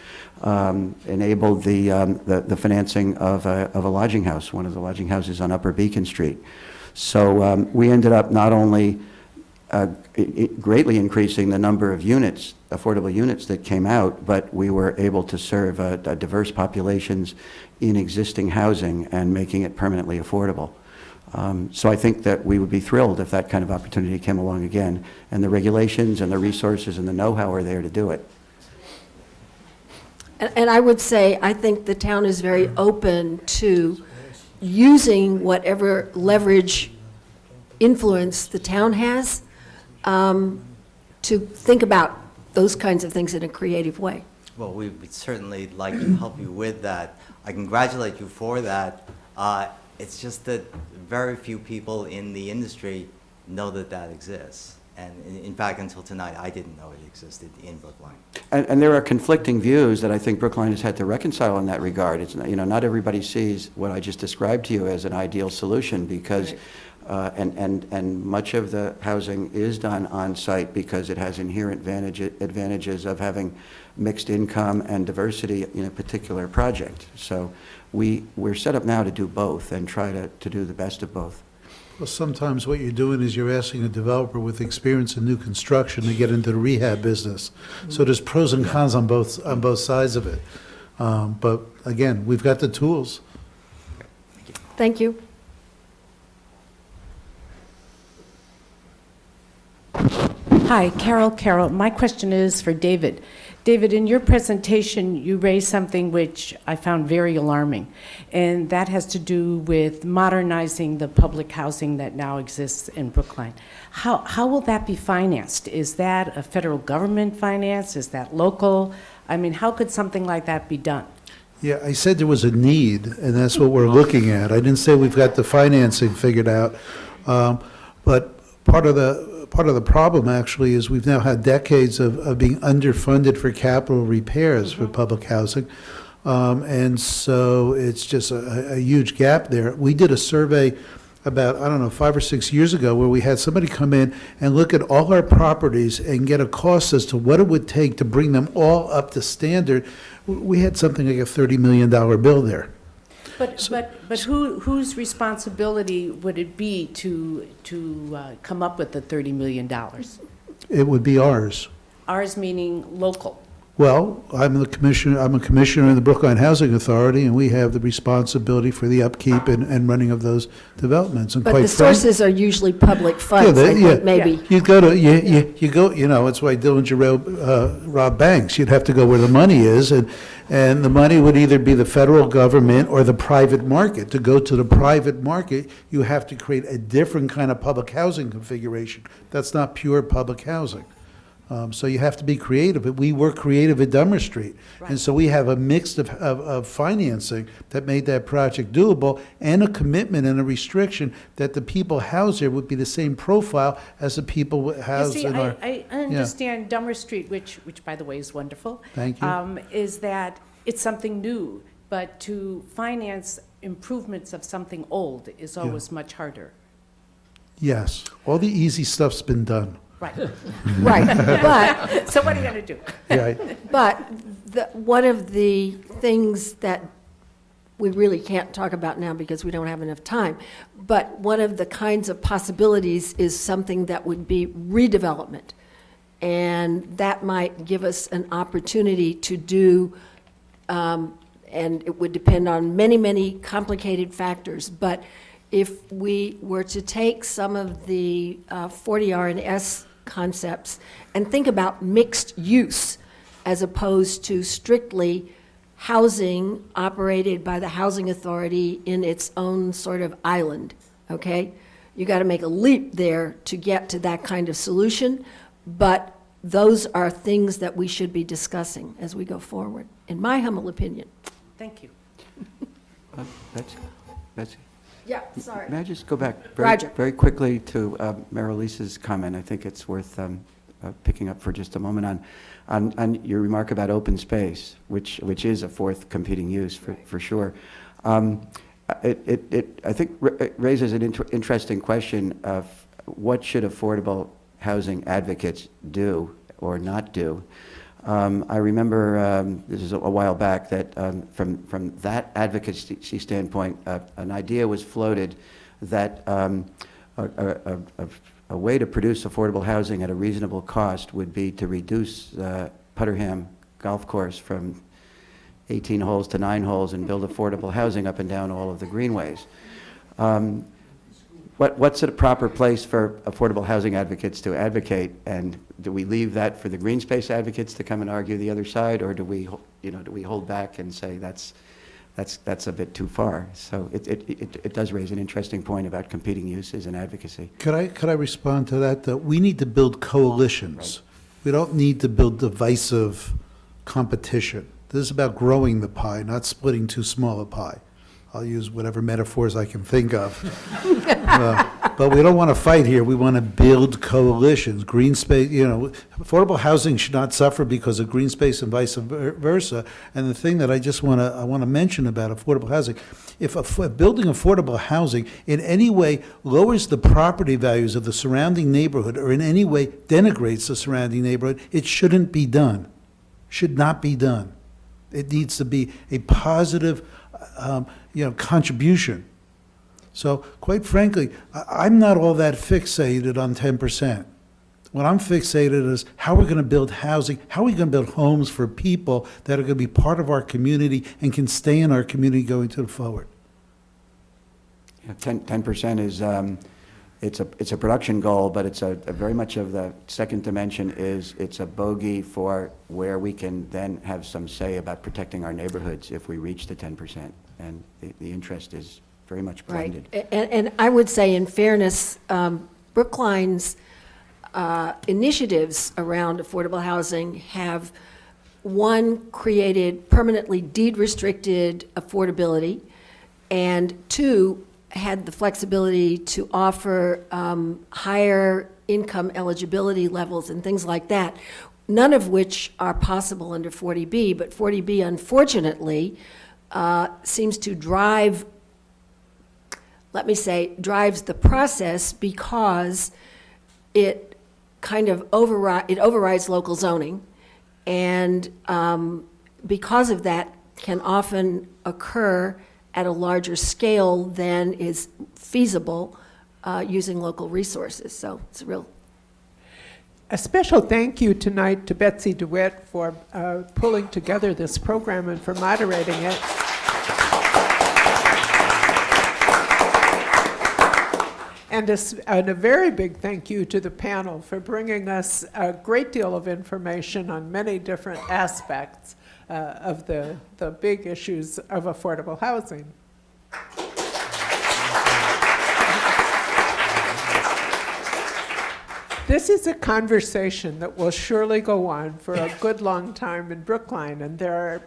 enabled the financing of a lodging house, one of the lodging houses on Upper Beacon Street. So we ended up not only greatly increasing the number of units, affordable units that came out, but we were able to serve diverse populations in existing housing and making it permanently affordable. So I think that we would be thrilled if that kind of opportunity came along again, and the regulations and the resources and the know-how are there to do it. And I would say, I think the town is very open to using whatever leverage influence the town has to think about those kinds of things in a creative way. Well, we would certainly like to help you with that. I congratulate you for that. It's just that very few people in the industry know that that exists. And in fact, until tonight, I didn't know it existed in Brookline. And there are conflicting views that I think Brookline has had to reconcile in that regard. It's, not everybody sees what I just described to you as an ideal solution, because and much of the housing is done on site because it has inherent advantages of having mixed income and diversity in a particular project. So we're set up now to do both and try to do the best of both. Well, sometimes what you're doing is you're asking a developer with experience in new construction to get into the rehab business. So there's pros and cons on both sides of it. But again, we've got the tools. Thank you. Hi, Carol. My question is for David. David, in your presentation, you raised something which I found very alarming, and that has to do with modernizing the public housing that now exists in Brookline. How will that be financed? Is that a federal government finance? Is that local? I mean, how could something like that be done? Yeah, I said there was a need, and that's what we're looking at. I didn't say we've got the financing figured out, but part of the problem actually is we've now had decades of being underfunded for capital repairs for public housing, and so it's just a huge gap there. We did a survey about, I don't know, 5 or 6 years ago where we had somebody come in and look at all our properties and get a cost as to what it would take to bring them all up to standard. We had something like a $30 million bill there. But whose responsibility would it be to come up with the $30 million? It would be ours. Ours meaning local. Well, I'm a commissioner in the Brookline Housing Authority, and we have the responsibility for the upkeep and running of those developments. And But the sources are usually public funds, I think, maybe. You go, it's why Dillinger robbed banks. You'd have to go where the money is, and the money would either be the federal government or the private market. To go to the private market, you have to create a different kind of public housing configuration. That's not pure public housing. So you have to be creative. But we were creative at Dummer Street. Right. And so we have a mix of financing that made that project doable, and a commitment and a restriction that the people housed there would be the same profile as the people housed in our... I understand Dummer Street, which by the way is wonderful. Thank you. Is that it's something new, but to finance improvements of something old is always much harder. Yes. All the easy stuff's been done. Right. Right, but... So what are you going to do? Right. But one of the things that we really can't talk about now because we don't have enough time, but one of the kinds of possibilities is something that would be redevelopment. And that might give us an opportunity to do, and it would depend on many, many complicated factors, but if we were to take some of the 40R and S concepts and think about mixed use as opposed to strictly housing operated by the housing authority in its own sort of island, okay? You got to make a leap there to get to that kind of solution, but those are things that we should be discussing as we go forward, in my humble opinion. Thank you. Betsy. Yeah, sorry. May I just go back Roger. very quickly to Marilisa's comment? I think it's worth picking up for just a moment on your remark about open space, which is a fourth competing use for sure. It I think raises an interesting question of what should affordable housing advocates do or not do. I remember, this is a while back, that from that advocacy standpoint, an idea was floated that a way to produce affordable housing at a reasonable cost would be to reduce Putterham Golf Course from 18 holes to 9 holes and build affordable housing up and down all of the greenways. What's a proper place for affordable housing advocates to advocate, and do we leave that for the green space advocates to come and argue the other side, or do we hold back and say that's a bit too far? So it does raise an interesting point about competing uses and advocacy. Could I respond to that? That we need to build coalitions. Right. We don't need to build divisive competition. This is about growing the pie, not splitting too small a pie. I'll use whatever metaphors I can think of. But we don't want to fight here. We want to build coalitions. Green space, affordable housing should not suffer because of green space and vice versa. And the thing that I want to mention about affordable housing, if building affordable housing in any way lowers the property values of the surrounding neighborhood or in any way denigrates the surrounding neighborhood, it shouldn't be done. Should not be done. It needs to be a positive contribution. So quite frankly, I'm not all that fixated on 10%. What I'm fixated is how we're going to build housing, how are we going to build homes for people that are going to be part of our community and can stay in our community going to the forward. Yeah, 10% is it's a production goal, but it's a very much of the second dimension is it's a bogey for where we can then have some say about protecting our neighborhoods if we reach the 10%. And the interest is very much blended. Right. And I would say, in fairness, Brookline's initiatives around affordable housing have, one, created permanently deed-restricted affordability, and two, had the flexibility to offer higher income eligibility levels and things like that, none of which are possible under 40B, but 40B, unfortunately, seems to drive, drives the process because it kind of overrides local zoning, and because of that can often occur at a larger scale than is feasible using local resources. So it's a special thank you tonight to Betsy DeWitt for pulling together this program and for moderating it. And a very big thank you to the panel for bringing us a great deal of information on many different aspects of the big issues of affordable housing. This is a conversation that will surely go on for a good long time in Brookline, and there are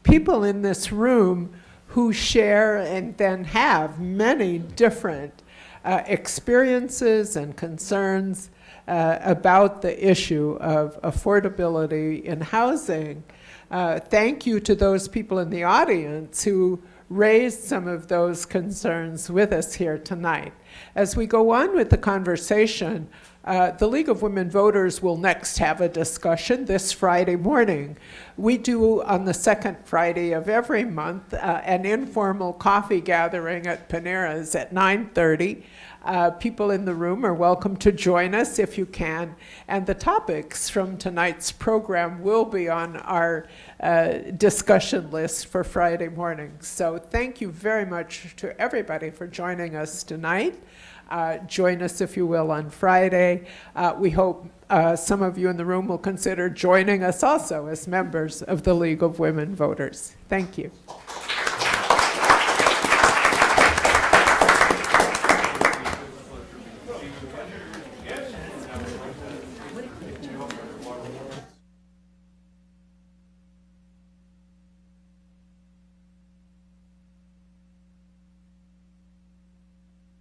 people in this room who share and then have many different experiences and concerns about the issue of affordability in housing. Thank you to those people in the audience who raised some of those concerns with us here tonight. As we go on with the conversation, the League of Women Voters will next have a discussion this Friday morning. We do, on the second Friday of every month, an informal coffee gathering at Panera's at 9:30. People in the room are welcome to join us if you can. And the topics from tonight's program will be on our discussion list for Friday morning. So thank you very much to everybody for joining us tonight. Join us, if you will, on Friday. We hope some of you in the room will consider joining us also as members of the League of Women Voters. Thank you.